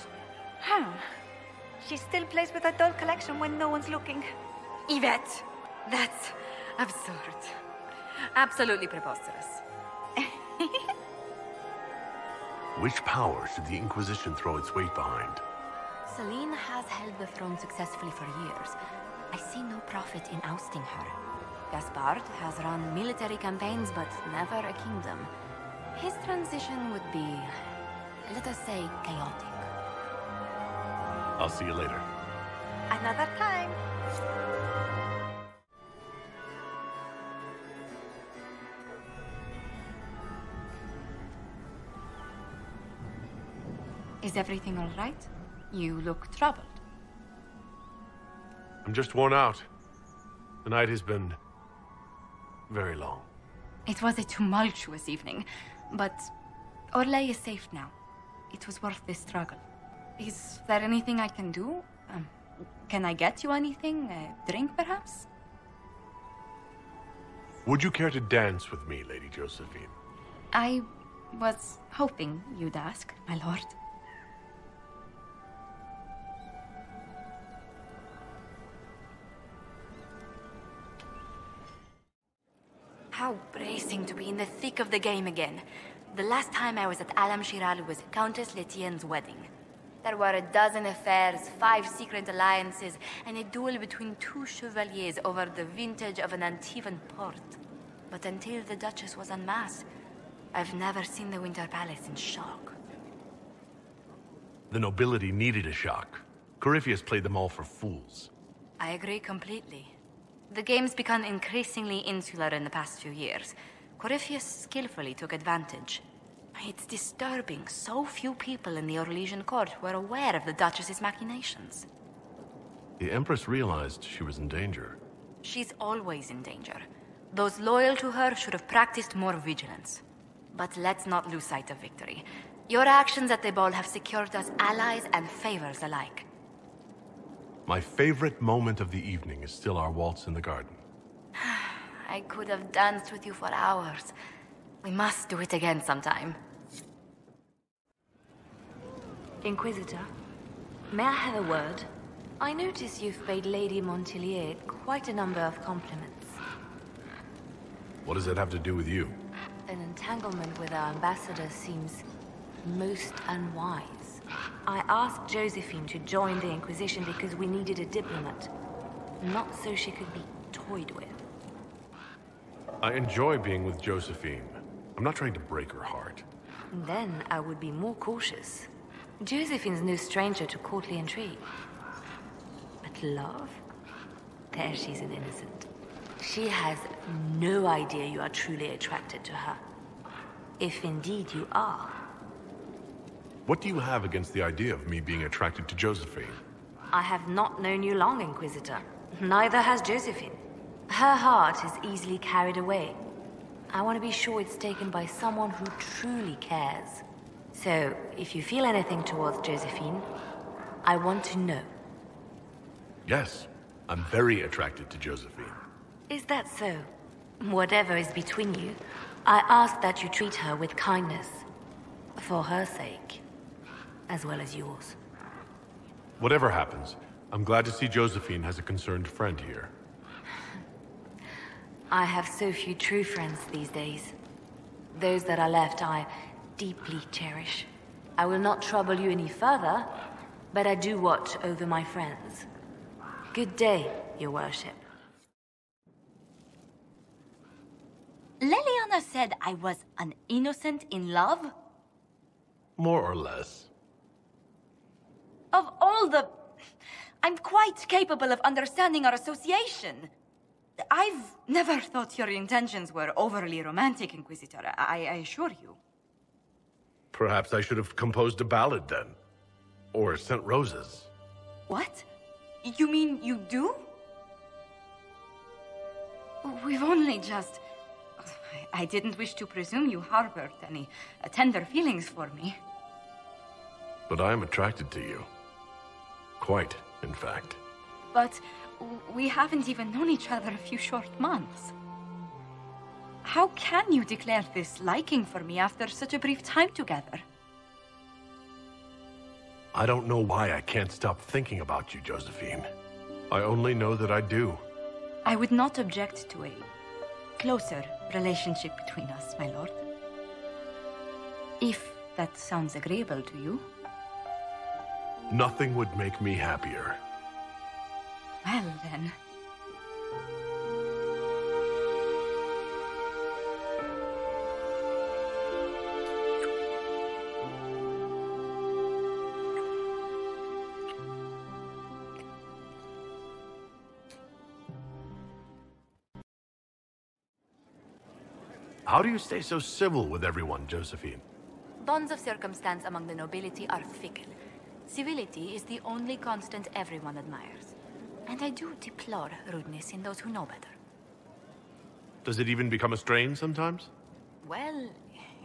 Speaker 8: She still plays with her doll collection when no one's looking.
Speaker 3: Yvette, that's absurd. Absolutely preposterous.
Speaker 5: Which power should the Inquisition throw its weight behind?
Speaker 3: Celine has held the throne successfully for years. I see no profit in ousting her. Gaspard has run military campaigns, but never a kingdom. His transition would be, let us say, chaotic.
Speaker 5: I'll see you later.
Speaker 8: Another time.
Speaker 3: Is everything all right? You look troubled.
Speaker 5: I'm just worn out. The night has been very long.
Speaker 3: It was a tumultuous evening, but Orlais is safe now. It was worth the struggle. Is there anything I can do? Can I get you anything? A drink, perhaps?
Speaker 5: Would you care to dance with me, Lady Josephine?
Speaker 3: I was hoping you'd ask, my lord. How bracing to be in the thick of the game again. The last time I was at Alam Shiral was Countess Letienne's wedding. There were a dozen affairs, 5 secret alliances, and a duel between 2 chevaliers over the vintage of an Antivan port. But until the Duchess was unmasked, I've never seen the Winter Palace in shock.
Speaker 5: The nobility needed a shock. Corypheus played them all for fools.
Speaker 3: I agree completely. The game's become increasingly insular in the past few years. Corypheus skillfully took advantage. It's disturbing so few people in the Orlesian court were aware of the Duchess's machinations.
Speaker 5: The Empress realized she was in danger.
Speaker 3: She's always in danger. Those loyal to her should have practiced more vigilance. But let's not lose sight of victory. Your actions at the ball have secured us allies and favors alike.
Speaker 5: My favorite moment of the evening is still our waltz in the garden.
Speaker 3: I could have danced with you for hours. We must do it again sometime.
Speaker 7: Inquisitor, may I have a word? I notice you've paid Lady Montillier quite a number of compliments.
Speaker 5: What does that have to do with you?
Speaker 7: An entanglement with our ambassador seems most unwise. I asked Josephine to join the Inquisition because we needed a diplomat, not so she could be toyed with.
Speaker 5: I enjoy being with Josephine. I'm not trying to break her heart.
Speaker 7: Then I would be more cautious. Josephine's no stranger to courtly intrigue. But love? There she's an innocent. She has no idea you are truly attracted to her. If indeed you are.
Speaker 5: What do you have against the idea of me being attracted to Josephine?
Speaker 7: I have not known you long, Inquisitor. Neither has Josephine. Her heart is easily carried away. I want to be sure it's taken by someone who truly cares. So, if you feel anything towards Josephine, I want to know.
Speaker 5: Yes, I'm very attracted to Josephine.
Speaker 7: Is that so? Whatever is between you, I ask that you treat her with kindness. For her sake, as well as yours.
Speaker 5: Whatever happens, I'm glad to see Josephine has a concerned friend here.
Speaker 7: I have so few true friends these days. Those that are left I deeply cherish. I will not trouble you any further, but I do watch over my friends. Good day, your worship.
Speaker 11: Leliana said I was an innocent in love?
Speaker 5: More or less.
Speaker 11: Of all the... I'm quite capable of understanding our association. I've never thought your intentions were overly romantic, Inquisitor. I assure you.
Speaker 5: Perhaps I should have composed a ballad then. Or sent roses.
Speaker 11: What? You mean you do? We've only just... I didn't wish to presume you harbored any tender feelings for me.
Speaker 5: But I am attracted to you. Quite, in fact.
Speaker 11: But we haven't even known each other a few short months. How can you declare this liking for me after such a brief time together?
Speaker 5: I don't know why I can't stop thinking about you, Josephine. I only know that I do.
Speaker 11: I would not object to a closer relationship between us, my lord. If that sounds agreeable to you.
Speaker 5: Nothing would make me happier.
Speaker 11: Well, then.
Speaker 5: How do you stay so civil with everyone, Josephine?
Speaker 3: Bonds of circumstance among the nobility are fickle. Civility is the only constant everyone admires. And I do deplore rudeness in those who know better.
Speaker 5: Does it even become a strain sometimes?
Speaker 3: Well,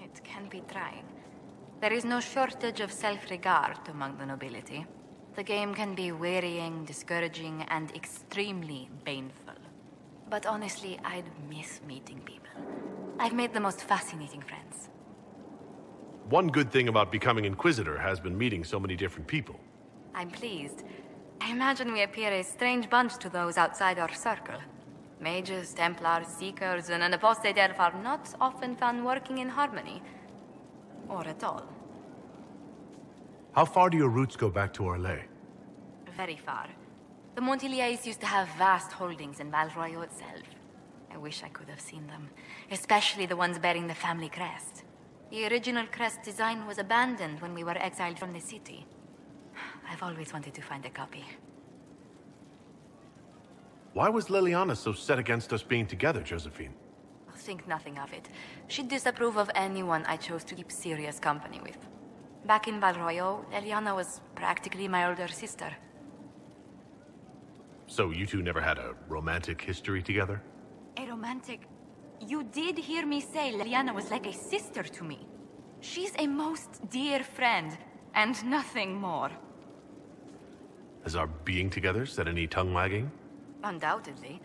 Speaker 3: it can be trying. There is no shortage of self-regard among the nobility. The game can be wearying, discouraging, and extremely baneful. But honestly, I'd miss meeting people. I've made the most fascinating friends.
Speaker 5: One good thing about becoming Inquisitor has been meeting so many different people.
Speaker 3: I'm pleased. I imagine we appear a strange bunch to those outside our circle. Mages, Templars, Seekers, and an apostate elf are not often found working in harmony. Or at all.
Speaker 5: How far do your roots go back to Orlais?
Speaker 3: Very far. The Montiliers used to have vast holdings in Val Royaux itself. I wish I could have seen them. Especially the ones bearing the family crest. The original crest design was abandoned when we were exiled from the city. I've always wanted to find a copy.
Speaker 5: Why was Leliana so set against us being together, Josephine?
Speaker 3: Think nothing of it. She'd disapprove of anyone I chose to keep serious company with. Back in Val Royaux, Leliana was practically my older sister.
Speaker 5: So you two never had a romantic history together?
Speaker 11: A romantic... You did hear me say Leliana was like a sister to me. She's a most dear friend, and nothing more.
Speaker 5: Has our being together set any tongue wagging?
Speaker 3: Undoubtedly.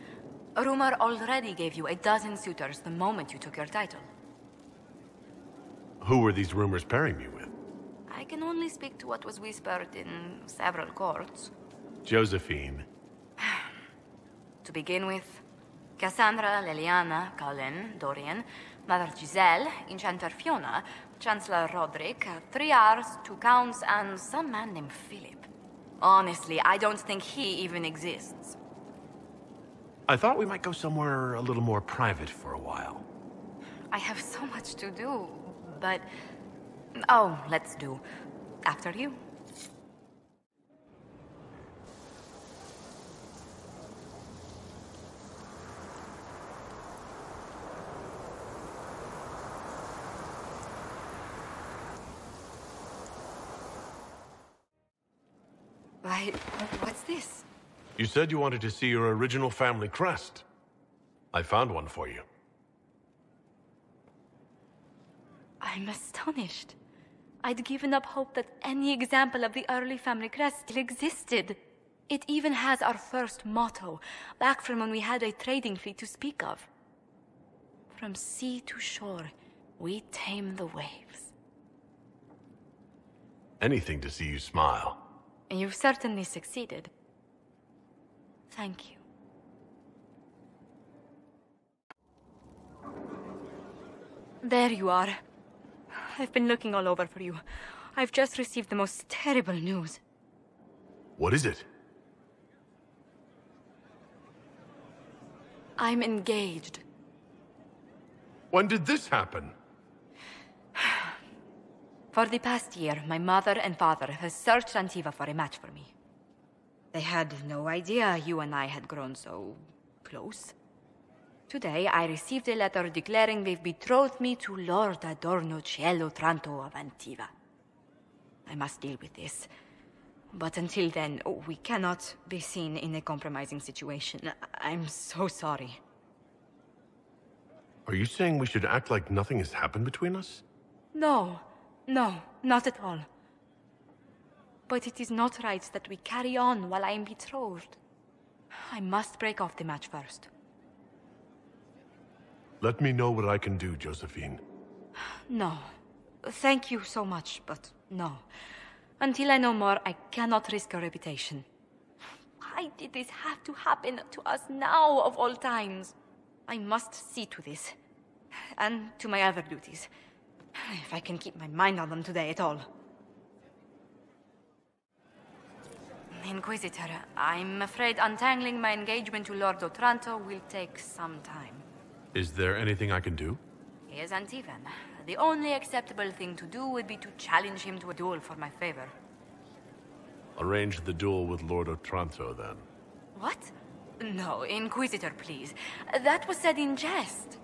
Speaker 3: A rumor already gave you a dozen suitors the moment you took your title.
Speaker 5: Who were these rumors pairing me with?
Speaker 3: I can only speak to what was whispered in several courts.
Speaker 5: Josephine.
Speaker 3: To begin with, Cassandra, Leliana, Cullen, Dorian, Mother Giselle, Enchanter Fiona, Chancellor Roderick, 3 Rs, 2 Counts, and some man named Philip. Honestly, I don't think he even exists.
Speaker 5: I thought we might go somewhere a little more private for a while.
Speaker 3: I have so much to do, but Oh, let's do. After you. Why, what's this?
Speaker 5: You said you wanted to see your original family crest. I found one for you.
Speaker 3: I'm astonished. I'd given up hope that any example of the early family crest still existed. It even has our first motto, back from when we had a trading fleet to speak of. From sea to shore, we tame the waves.
Speaker 5: Anything to see you smile.
Speaker 3: You've certainly succeeded. Thank you. There you are. I've been looking all over for you. I've just received the most terrible news.
Speaker 5: What is it?
Speaker 3: I'm engaged.
Speaker 5: When did this happen?
Speaker 3: For the past year, my mother and father have searched Antiva for a match for me. They had no idea you and I had grown so close. Today, I received a letter declaring they've betrothed me to Lord Adorno Cielo Tranto of Antiva. I must deal with this. But until then, we cannot be seen in a compromising situation. I'm so sorry.
Speaker 5: Are you saying we should act like nothing has happened between us?
Speaker 3: No, not at all. But it is not right that we carry on while I am betrothed. I must break off the match first.
Speaker 5: Let me know what I can do, Josephine.
Speaker 3: No. Thank you so much, but no. Until I know more, I cannot risk your reputation. Why did this have to happen to us now, of all times? I must see to this. And to my other duties. If I can keep my mind on them today at all. Inquisitor, I'm afraid untangling my engagement to Lord Otranto will take some time.
Speaker 5: Is there anything I can do?
Speaker 3: He is Antivan. The only acceptable thing to do would be to challenge him to a duel for my favor.
Speaker 5: Arrange the duel with Lord Otranto, then.
Speaker 3: What? No, Inquisitor, please. That was said in jest.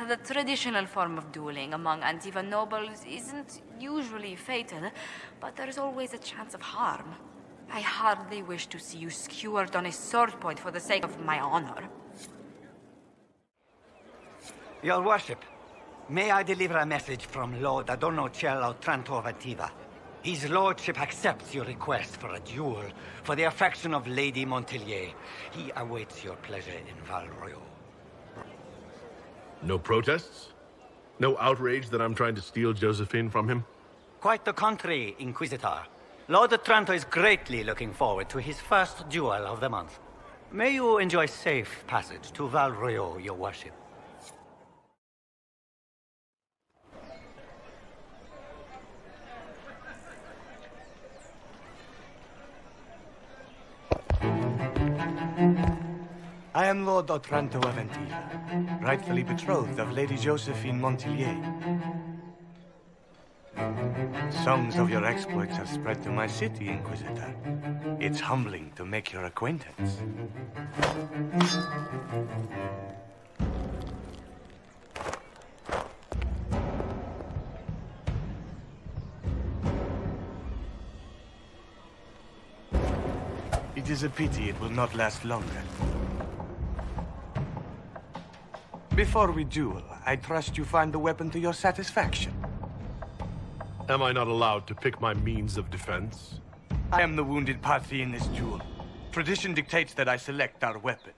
Speaker 3: The traditional form of dueling among Antivan nobles isn't usually fatal, but there's always a chance of harm. I hardly wish to see you skewered on a sword point for the sake of my honor.
Speaker 12: Your worship, may I deliver a message from Lord Adorno Cielo Tranto of Antiva? His lordship accepts your request for a duel for the affection of Lady Montelier. He awaits your pleasure in Val Royal.
Speaker 5: No protests? No outrage that I'm trying to steal Josephine from him?
Speaker 12: Quite the contrary, Inquisitor. Lord Otranto is greatly looking forward to his first duel of the month. May you enjoy safe passage to Val Royal, your worship.
Speaker 13: I am Lord Otranto of Antiva, rightfully betrothed of Lady Josephine Montelier. Songs of your exploits have spread to my city, Inquisitor. It's humbling to make your acquaintance. It is a pity it will not last longer. Before we duel, I trust you find the weapon to your satisfaction.
Speaker 5: Am I not allowed to pick my means of defense?
Speaker 13: I am the wounded party in this duel. Tradition dictates that I select our weapons.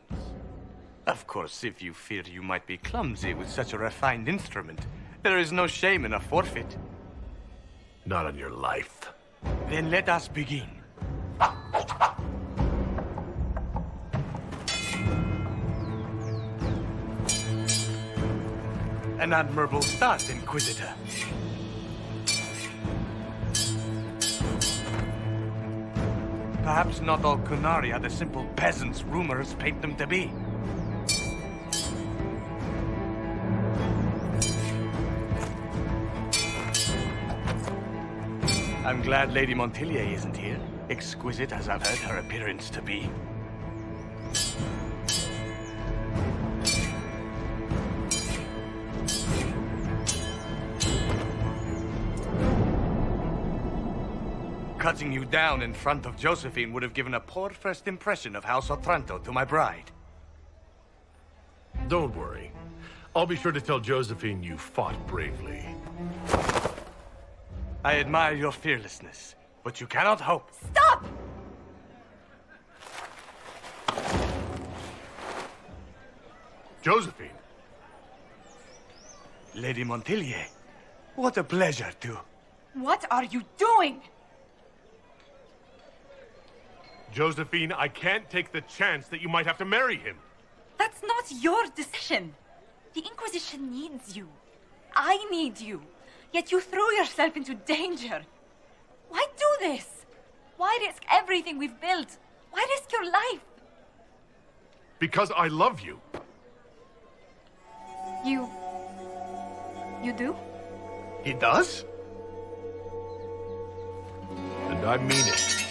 Speaker 13: Of course, if you fear you might be clumsy with such a refined instrument, there is no shame in a forfeit.
Speaker 5: Not on your life.
Speaker 13: Then let us begin. An admirable start, Inquisitor. Perhaps not all Kunari are the simple peasants rumors paint them to be. I'm glad Lady Montilier isn't here, exquisite as I've heard her appearance to be. Cutting you down in front of Josephine would have given a poor first impression of House Otranto to my bride.
Speaker 5: Don't worry. I'll be sure to tell Josephine you fought bravely.
Speaker 13: I admire your fearlessness, but you cannot hope.
Speaker 11: Stop!
Speaker 5: Josephine!
Speaker 13: Lady Montilier, what a pleasure to...
Speaker 11: What are you doing?
Speaker 5: Josephine, I can't take the chance that you might have to marry him.
Speaker 11: That's not your decision. The Inquisition needs you. I need you. Yet you threw yourself into danger. Why do this? Why risk everything we've built? Why risk your life?
Speaker 5: Because I love you.
Speaker 11: You do?
Speaker 13: He does?
Speaker 5: And I mean it.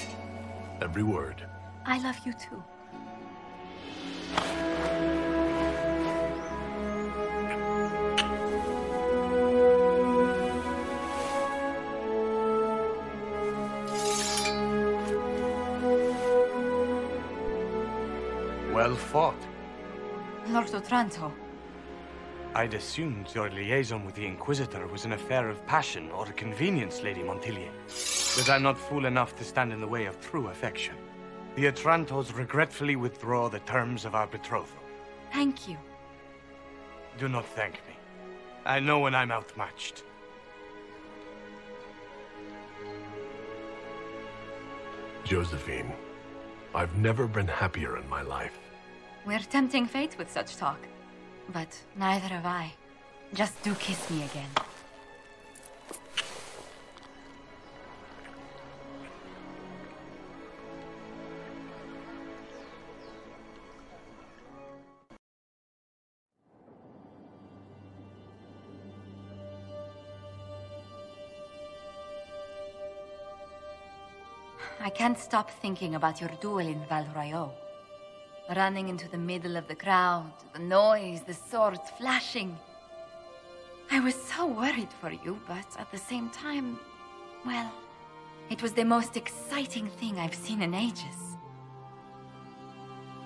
Speaker 5: Every word.
Speaker 11: I love you too.
Speaker 13: Well fought.
Speaker 11: Lord Otranto.
Speaker 13: I'd assumed your liaison with the Inquisitor was an affair of passion or convenience, Lady Montilier. But I'm not fool enough to stand in the way of true affection. The Otrantos regretfully withdraw the terms of our betrothal.
Speaker 11: Thank you.
Speaker 13: Do not thank me. I know when I'm outmatched.
Speaker 5: Josephine, I've never been happier in my life.
Speaker 11: We're tempting fate with such talk. But neither have I. Just do kiss me again. I can't stop thinking about your duel in Val Royeaux. Running into the middle of the crowd, the noise, the swords flashing. I was so worried for you, but at the same time, well, it was the most exciting thing I've seen in ages.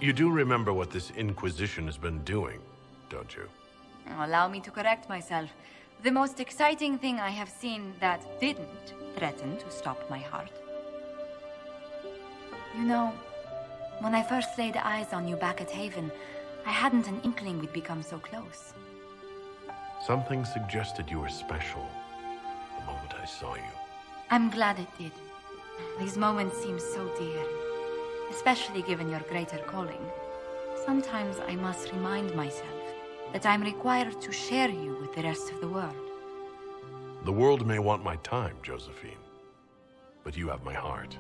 Speaker 5: You do remember what this Inquisition has been doing, don't you?
Speaker 11: Allow me to correct myself. The most exciting thing I have seen that didn't threaten to stop my heart. You know, when I first laid eyes on you back at Haven, I hadn't an inkling we'd become so close.
Speaker 5: Something suggested you were special the moment I saw you.
Speaker 11: I'm glad it did. These moments seem so dear, especially given your greater calling. Sometimes I must remind myself that I'm required to share you with the rest of the world.
Speaker 5: The world may want my time, Josephine, but you have my heart.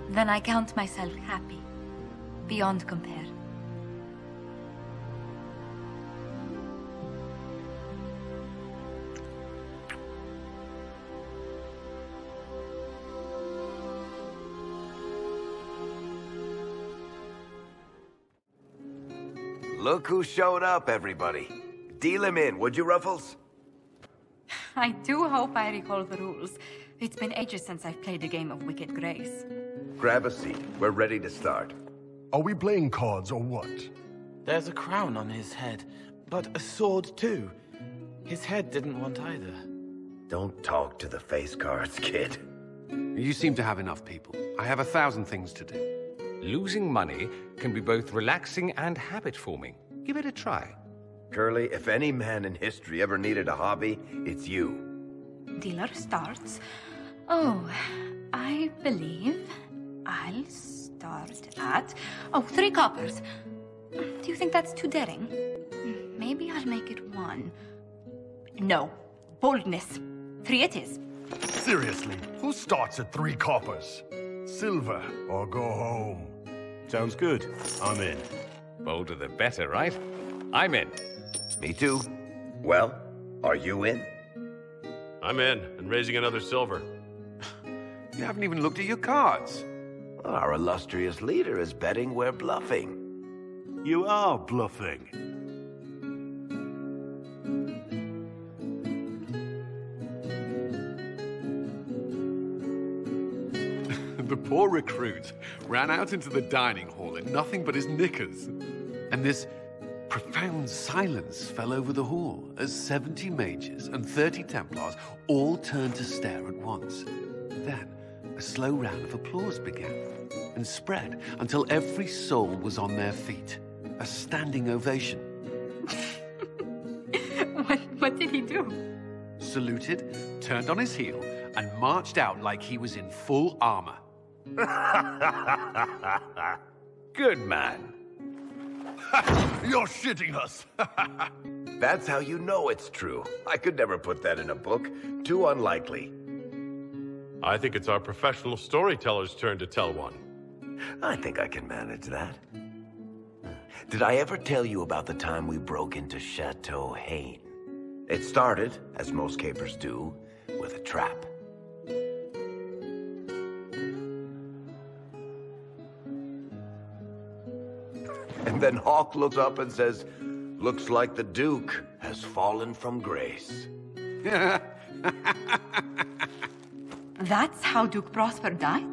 Speaker 11: Then I count myself happy, beyond compare.
Speaker 14: Look who showed up, everybody. Deal him in, would you, Ruffles?
Speaker 11: I do hope I recall the rules. It's been ages since I've played a game of Wicked Grace.
Speaker 14: Grab a seat. We're ready to start.
Speaker 15: Are we playing cards or what?
Speaker 16: There's a crown on his head, but a sword too. His head didn't want either.
Speaker 14: Don't talk to the face cards, kid.
Speaker 2: You seem to have enough people. I have 1,000 things to do.
Speaker 17: Losing money can be both relaxing and habit-forming. Give it a try.
Speaker 14: Curly, if any man in history ever needed a hobby, it's you.
Speaker 11: Dealer starts. Oh, I believe I'll start at... 3 coppers. Do you think that's too daring? Maybe I'll make it 1. No. Boldness. 3 it is.
Speaker 15: Seriously, who starts at 3 coppers? Silver or go home?
Speaker 5: Sounds good. I'm in.
Speaker 17: Bolder the better, right? I'm in.
Speaker 14: Me too. Well, are you in?
Speaker 5: I'm in, and raising another silver.
Speaker 2: You haven't even looked at your cards.
Speaker 14: Our illustrious leader is betting we're bluffing.
Speaker 15: You are bluffing.
Speaker 2: The poor recruit ran out into the dining hall in nothing but his knickers. And this profound silence fell over the hall as 70 mages and 30 Templars all turned to stare at once. Then, a slow round of applause began and spread until every soul was on their feet. A standing ovation.
Speaker 3: What did he do?
Speaker 2: Saluted, turned on his heel, and marched out like he was in full armor.
Speaker 14: Good man.
Speaker 15: You're shitting us.
Speaker 14: That's how you know it's true. I could never put that in a book. Too unlikely.
Speaker 5: I think it's our professional storyteller's turn to tell one.
Speaker 14: I think I can manage that. Did I ever tell you about the time we broke into Chateau Haine? It started, as most capers do, with a trap. And then Hawk looks up and says, "Looks like the Duke has fallen from grace."
Speaker 3: That's how Duke Prosper died?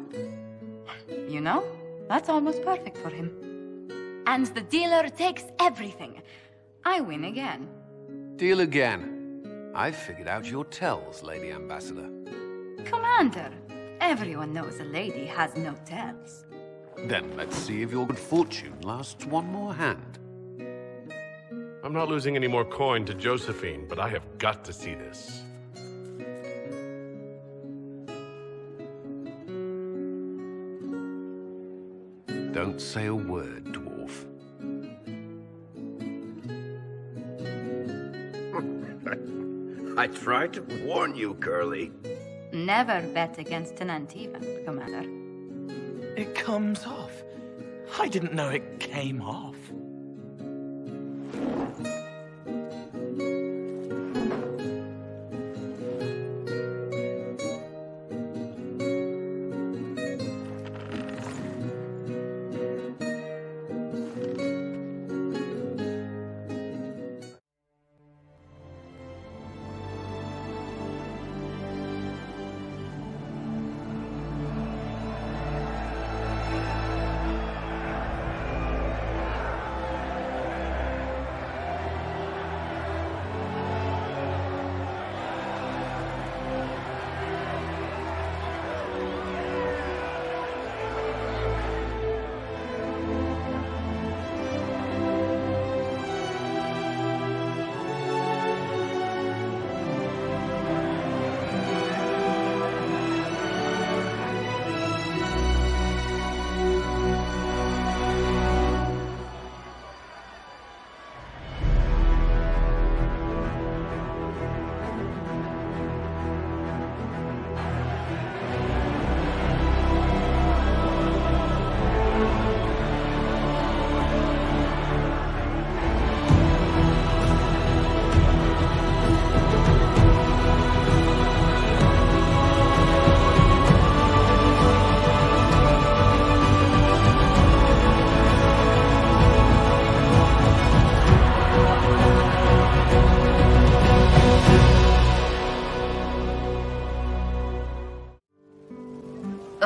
Speaker 3: You know, that's almost perfect for him. And the dealer takes everything. I win again.
Speaker 2: Deal again. I've figured out your tells, Lady Ambassador.
Speaker 3: Commander, everyone knows a lady has no tells.
Speaker 2: Then let's see if your good fortune lasts one more hand.
Speaker 5: I'm not losing any more coin to Josephine, but I have got to see this.
Speaker 2: Don't say a word, dwarf.
Speaker 14: I tried to warn you, Curly.
Speaker 3: Never bet against an Antivan, Commander.
Speaker 16: It comes off. I didn't know it came off.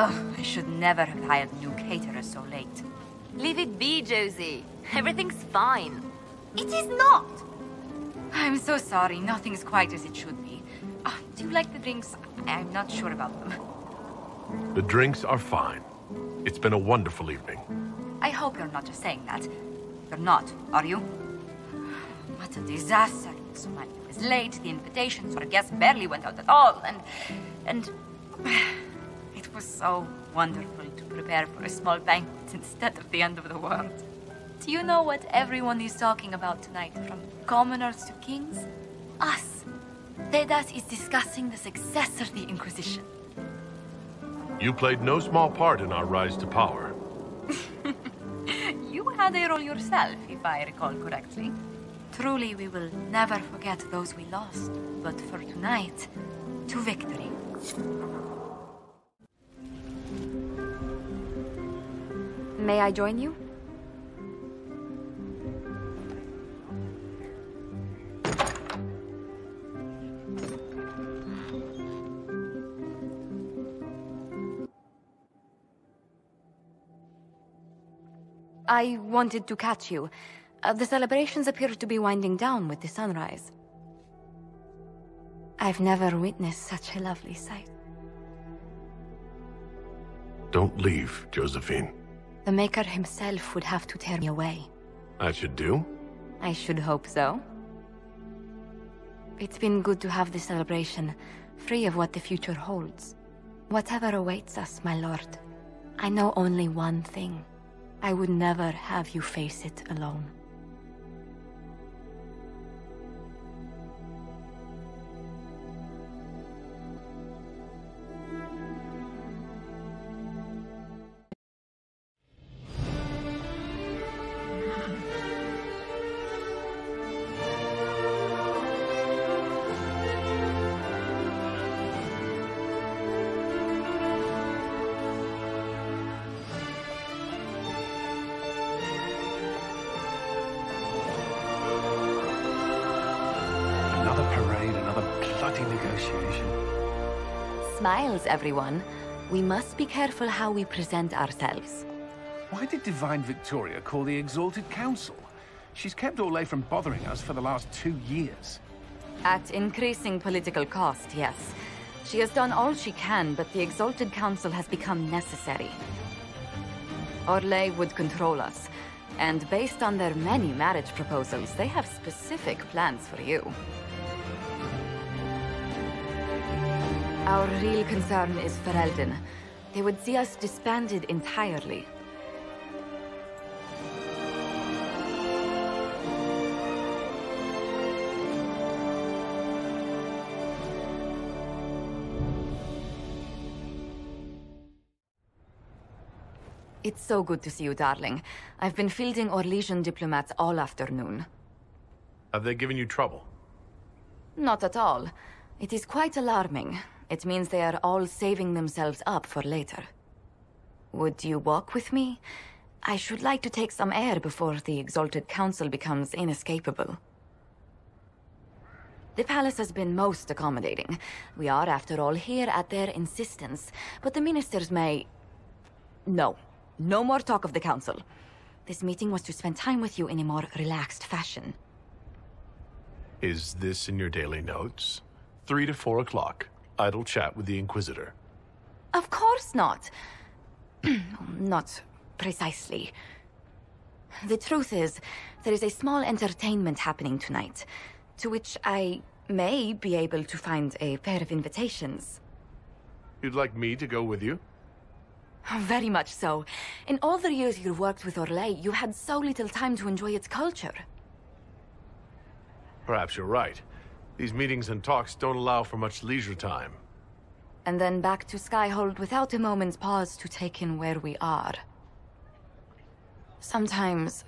Speaker 11: I should never have hired new caterers so late.
Speaker 7: Leave it be, Josie. Everything's fine.
Speaker 11: It is not! I'm so sorry. Nothing's quite as it should be. Do you like the drinks? I'm not sure about them.
Speaker 5: The drinks are fine. It's been a wonderful evening.
Speaker 11: I hope you're not just saying that. You're not, are you? What a disaster. So much was late, the invitations for guests barely went out at all, and it was so wonderful to prepare for a small banquet instead of the end of the world. Do you know what everyone is talking about tonight, from commoners to kings? Us. Thedas is discussing the successor of the Inquisition.
Speaker 5: You played no small part in our rise to power.
Speaker 11: You had a role yourself, if I recall correctly. Truly, we will never forget those we lost. But for tonight, to victory.
Speaker 7: May I join you? I wanted to catch you. The celebrations appear to be winding down with the sunrise. I've never witnessed such a lovely sight.
Speaker 5: Don't leave, Josephine.
Speaker 7: The Maker himself would have to tear me away.
Speaker 5: I should do?
Speaker 7: I should hope so. It's been good to have this celebration, free of what the future holds. Whatever awaits us, my lord, I know only one thing. I would never have you face it alone. Smiles, everyone. We must be careful how we present ourselves.
Speaker 18: Why did Divine Victoria call the Exalted Council? She's kept Orlais from bothering us for the last 2 years.
Speaker 3: At increasing political cost, yes. She has done all she can, but the Exalted Council has become necessary. Orlais would control us, and based on their many marriage proposals, they have specific plans for you. Our real concern is Ferelden. They would see us disbanded entirely. It's so good to see you, darling. I've been fielding Orlesian diplomats all afternoon.
Speaker 5: Have they given you trouble?
Speaker 3: Not at all. It is quite alarming. It means they are all saving themselves up for later. Would you walk with me? I should like to take some air before the Exalted Council becomes inescapable. The palace has been most accommodating. We are, after all, here at their insistence, but the ministers may... No. No more talk of the council. This meeting was to spend time with you in a more relaxed fashion.
Speaker 5: Is this in your daily notes? 3 to 4 o'clock. Idle chat with the Inquisitor.
Speaker 3: Of course not. Not precisely. The truth is, there is a small entertainment happening tonight, to which I may be able to find a pair of invitations.
Speaker 5: You'd like me to go with you?
Speaker 3: Very much so. In all the years you worked with Orlais, you had so little time to enjoy its culture.
Speaker 5: Perhaps you're right. These meetings and talks don't allow for much leisure time.
Speaker 3: And then back to Skyhold without a moment's pause to take in where we are. Sometimes,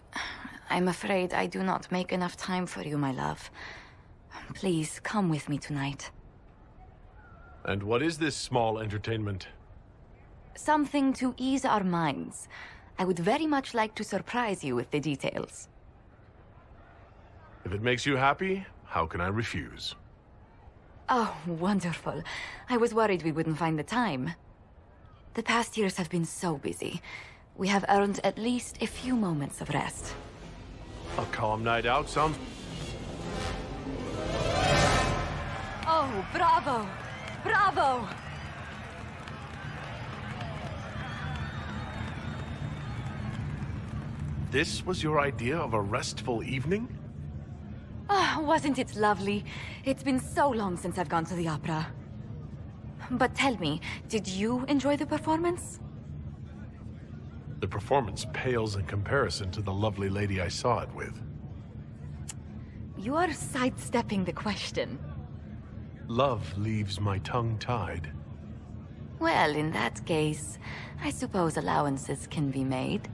Speaker 3: I'm afraid I do not make enough time for you, my love. Please, come with me tonight.
Speaker 5: And what is this small entertainment?
Speaker 3: Something to ease our minds. I would very much like to surprise you with the details.
Speaker 5: If it makes you happy, how can I refuse?
Speaker 3: Oh, wonderful. I was worried we wouldn't find the time. The past years have been so busy. We have earned at least a few moments of rest.
Speaker 5: A calm night out sounds...
Speaker 3: Oh, bravo! Bravo!
Speaker 5: This was your idea of a restful evening?
Speaker 3: Oh, wasn't it lovely? It's been so long since I've gone to the opera. But tell me, did you enjoy the performance?
Speaker 5: The performance pales in comparison to the lovely lady I saw it with.
Speaker 3: You are sidestepping the question.
Speaker 5: Love leaves my tongue tied.
Speaker 3: Well, in that case, I suppose allowances can be made.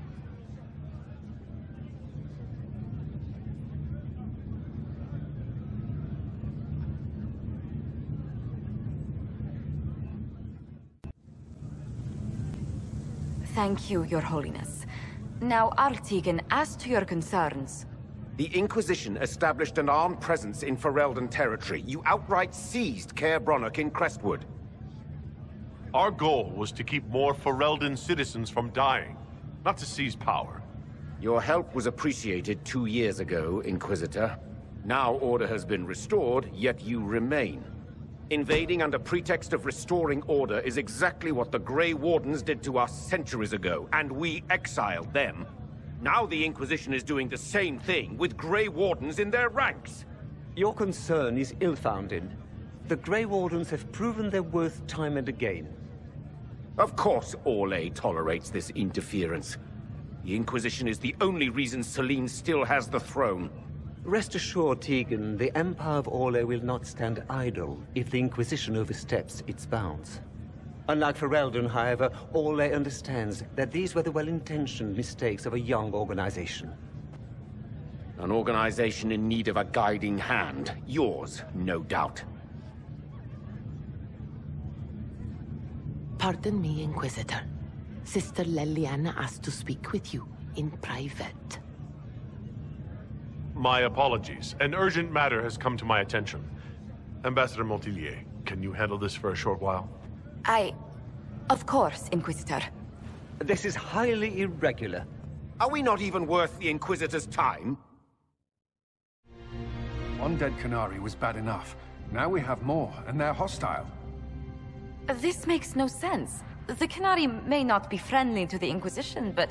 Speaker 3: Thank you, Your Holiness.
Speaker 11: Now, Artigan, as to your concerns...
Speaker 19: The Inquisition established an armed presence in Ferelden territory. You outright seized Caer Bronach in Crestwood.
Speaker 5: Our goal was to keep more Ferelden citizens from dying, not to seize power.
Speaker 19: Your help was appreciated 2 years ago, Inquisitor. Now order has been restored, yet you remain. Invading under pretext of restoring order is exactly what the Grey Wardens did to us centuries ago, and we exiled them. Now the Inquisition is doing the same thing with Grey Wardens in their ranks.
Speaker 20: Your concern is ill-founded. The Grey Wardens have proven their worth time and again.
Speaker 19: Of course Orlais tolerates this interference. The Inquisition is the only reason Selene still has the throne.
Speaker 20: Rest assured, Tegan, the Empire of Orlais will not stand idle if the Inquisition oversteps its bounds. Unlike Ferelden, however, Orlais understands that these were the well-intentioned mistakes of a young organization.
Speaker 19: An organization in need of a guiding hand. Yours, no doubt.
Speaker 21: Pardon me, Inquisitor. Sister Leliana asked to speak with you in private.
Speaker 5: My apologies. An urgent matter has come to my attention. Ambassador Montillier, can you handle this for a short while?
Speaker 11: Of course, Inquisitor.
Speaker 20: This is highly irregular.
Speaker 19: Are we not even worth the Inquisitor's time?
Speaker 18: One dead Qunari was bad enough. Now we have more, and they're hostile.
Speaker 11: This makes no sense. The Qunari may not be friendly to the Inquisition, but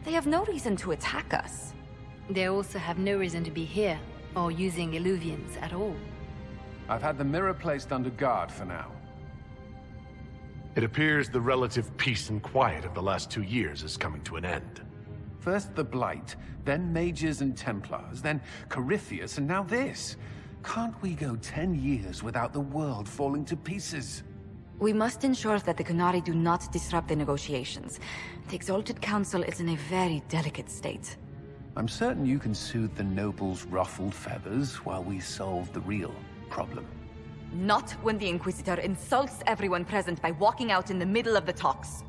Speaker 11: they have no reason to attack us.
Speaker 7: They also have no reason to be here, or using Illuvians at all.
Speaker 18: I've had the mirror placed under guard for now.
Speaker 5: It appears the relative peace and quiet of the last 2 years is coming to an end.
Speaker 18: First the Blight, then Mages and Templars, then Corypheus, and now this. Can't we go 10 years without the world falling to pieces?
Speaker 11: We must ensure that the Qunari do not disrupt the negotiations. The Exalted Council is in a very delicate state.
Speaker 18: I'm certain you can soothe the nobles' ruffled feathers while we solve the real problem.
Speaker 11: Not when the Inquisitor insults everyone present by walking out in the middle of the talks.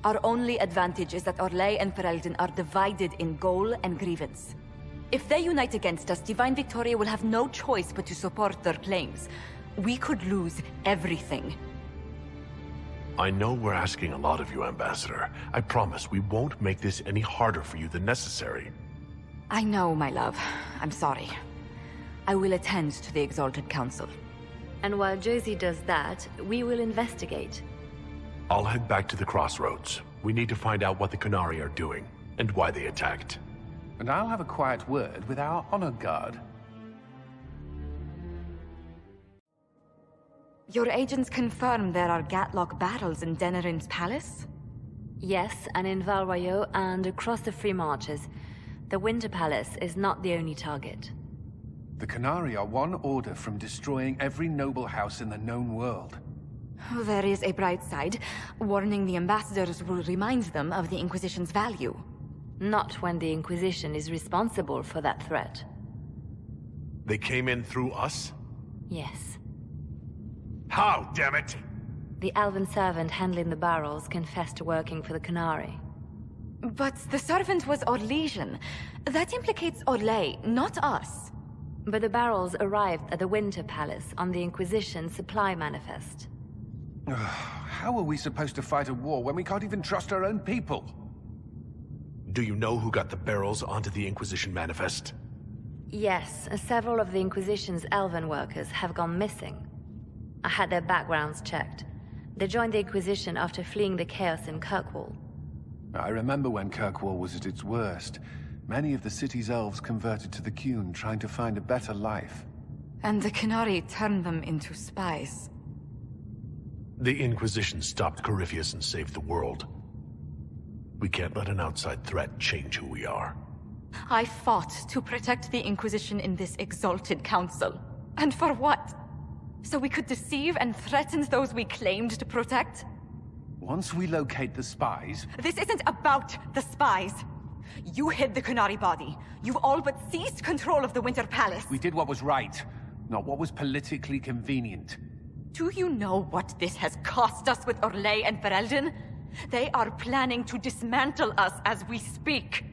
Speaker 11: Our only advantage is that Orlais and Ferelden are divided in goal and grievance. If they unite against us, Divine Victoria will have no choice but to support their claims. We could lose everything.
Speaker 5: I know we're asking a lot of you, Ambassador. I promise we won't make this any harder for you than necessary.
Speaker 11: I know, my love. I'm sorry. I will attend to the Exalted Council.
Speaker 7: And while Josie does that, we will investigate.
Speaker 5: I'll head back to the crossroads. We need to find out what the Qunari are doing, and why they attacked.
Speaker 18: And I'll have a quiet word with our honor guard.
Speaker 11: Your agents confirm there are Gatlock battles in Denerim's palace?
Speaker 7: Yes, and in Val Royeaux and across the Free Marches. The Winter Palace is not the only target.
Speaker 18: The Qunari are one order from destroying every noble house in the known world.
Speaker 11: There is a bright side. Warning the ambassadors will remind them of the Inquisition's value.
Speaker 7: Not when the Inquisition is responsible for that threat.
Speaker 5: They came in through us?
Speaker 7: Yes.
Speaker 5: How, damn it?
Speaker 7: The elven servant handling the barrels confessed to working for the Qunari.
Speaker 11: But the servant was Orlesian. That implicates Orlais, not us.
Speaker 7: But the barrels arrived at the Winter Palace on the Inquisition supply manifest.
Speaker 18: How are we supposed to fight a war when we can't even trust our own people?
Speaker 5: Do you know who got the barrels onto the Inquisition manifest?
Speaker 7: Yes, several of the Inquisition's elven workers have gone missing. I had their backgrounds checked. They joined the Inquisition after fleeing the chaos in Kirkwall.
Speaker 18: I remember when Kirkwall was at its worst. Many of the city's elves converted to the Qun, trying to find a better life.
Speaker 11: And the Qunari turned them into spies.
Speaker 5: The Inquisition stopped Corypheus and saved the world. We can't let an outside threat change who we are.
Speaker 11: I fought to protect the Inquisition in this exalted council. And for what? So we could deceive and threaten those we claimed to protect?
Speaker 18: Once we locate the spies...
Speaker 11: This isn't about the spies. You hid the Qunari body. You've all but seized control of the Winter Palace.
Speaker 18: We did what was right, not what was politically convenient.
Speaker 11: Do you know what this has cost us with Orlais and Ferelden? They are planning to dismantle us as we speak.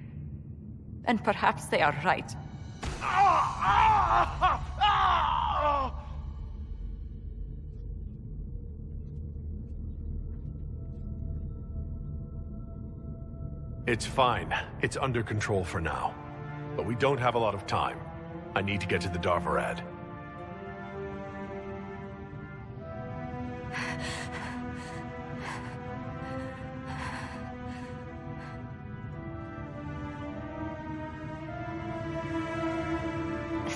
Speaker 11: And perhaps they are right.
Speaker 5: It's fine. It's under control for now. But we don't have a lot of time. I need to get to the Darvarad.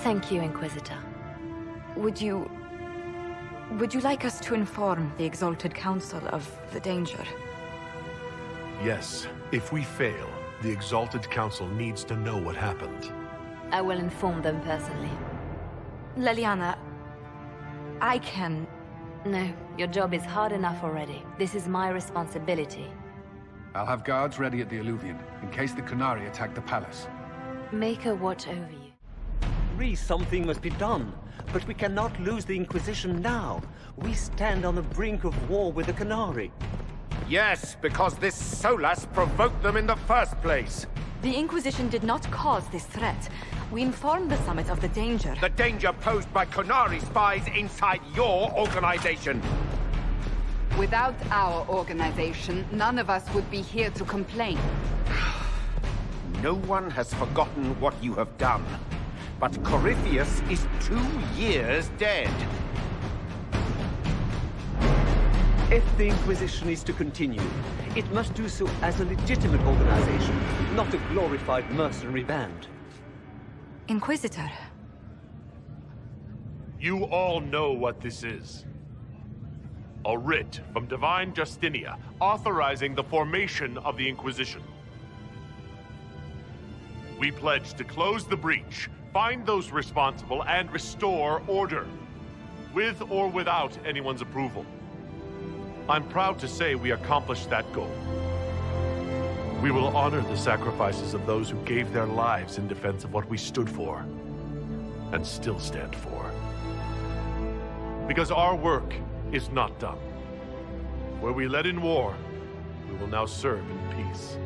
Speaker 7: Thank you, Inquisitor.
Speaker 11: Would you like us to inform the Exalted Council of the danger?
Speaker 5: Yes. If we fail, the Exalted Council needs to know what happened.
Speaker 7: I will inform them personally.
Speaker 11: Leliana, I can...
Speaker 7: No, your job is hard enough already. This is my responsibility.
Speaker 18: I'll have guards ready at the Alluvion, in case the Qunari attack the palace.
Speaker 7: Make a watch over you.
Speaker 20: Something must be done, but we cannot lose the Inquisition now. We stand on the brink of war with the Qunari.
Speaker 19: Yes, because this Solas provoked them in the first place.
Speaker 11: The Inquisition did not cause this threat. We informed the Summit of the danger.
Speaker 19: The danger posed by Qunari spies inside your organization.
Speaker 1: Without our organization, none of us would be here to complain.
Speaker 19: No one has forgotten what you have done. But Corypheus is 2 years dead.
Speaker 20: If the Inquisition is to continue, it must do so as a legitimate organization, not a glorified mercenary band.
Speaker 11: Inquisitor.
Speaker 5: You all know what this is. A writ from Divine Justinia authorizing the formation of the Inquisition. We pledge to close the breach, find those responsible, and restore order, with or without anyone's approval. I'm proud to say we accomplished that goal. We will honor the sacrifices of those who gave their lives in defense of what we stood for, and still stand for. Because our work is not done. Where we led in war, we will now serve in peace.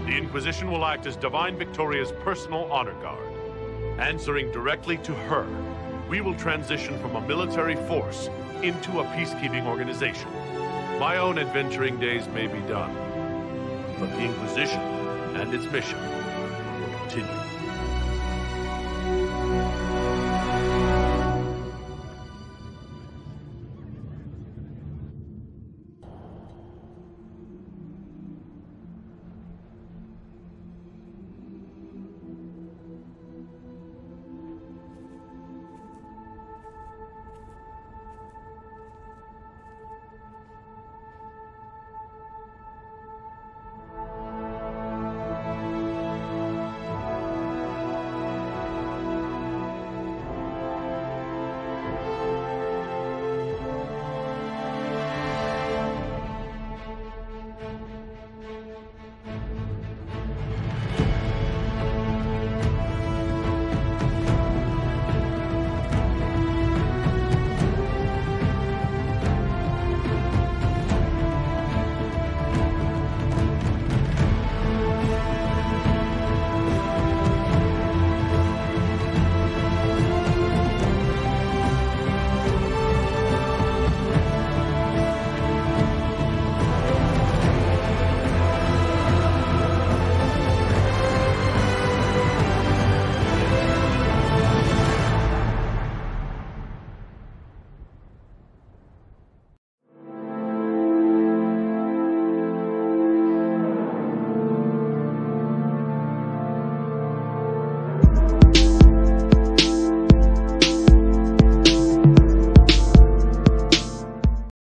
Speaker 5: The Inquisition will act as Divine Victoria's personal honor guard. Answering directly to her, we will transition from a military force into a peacekeeping organization. My own adventuring days may be done, but the Inquisition and its mission will continue.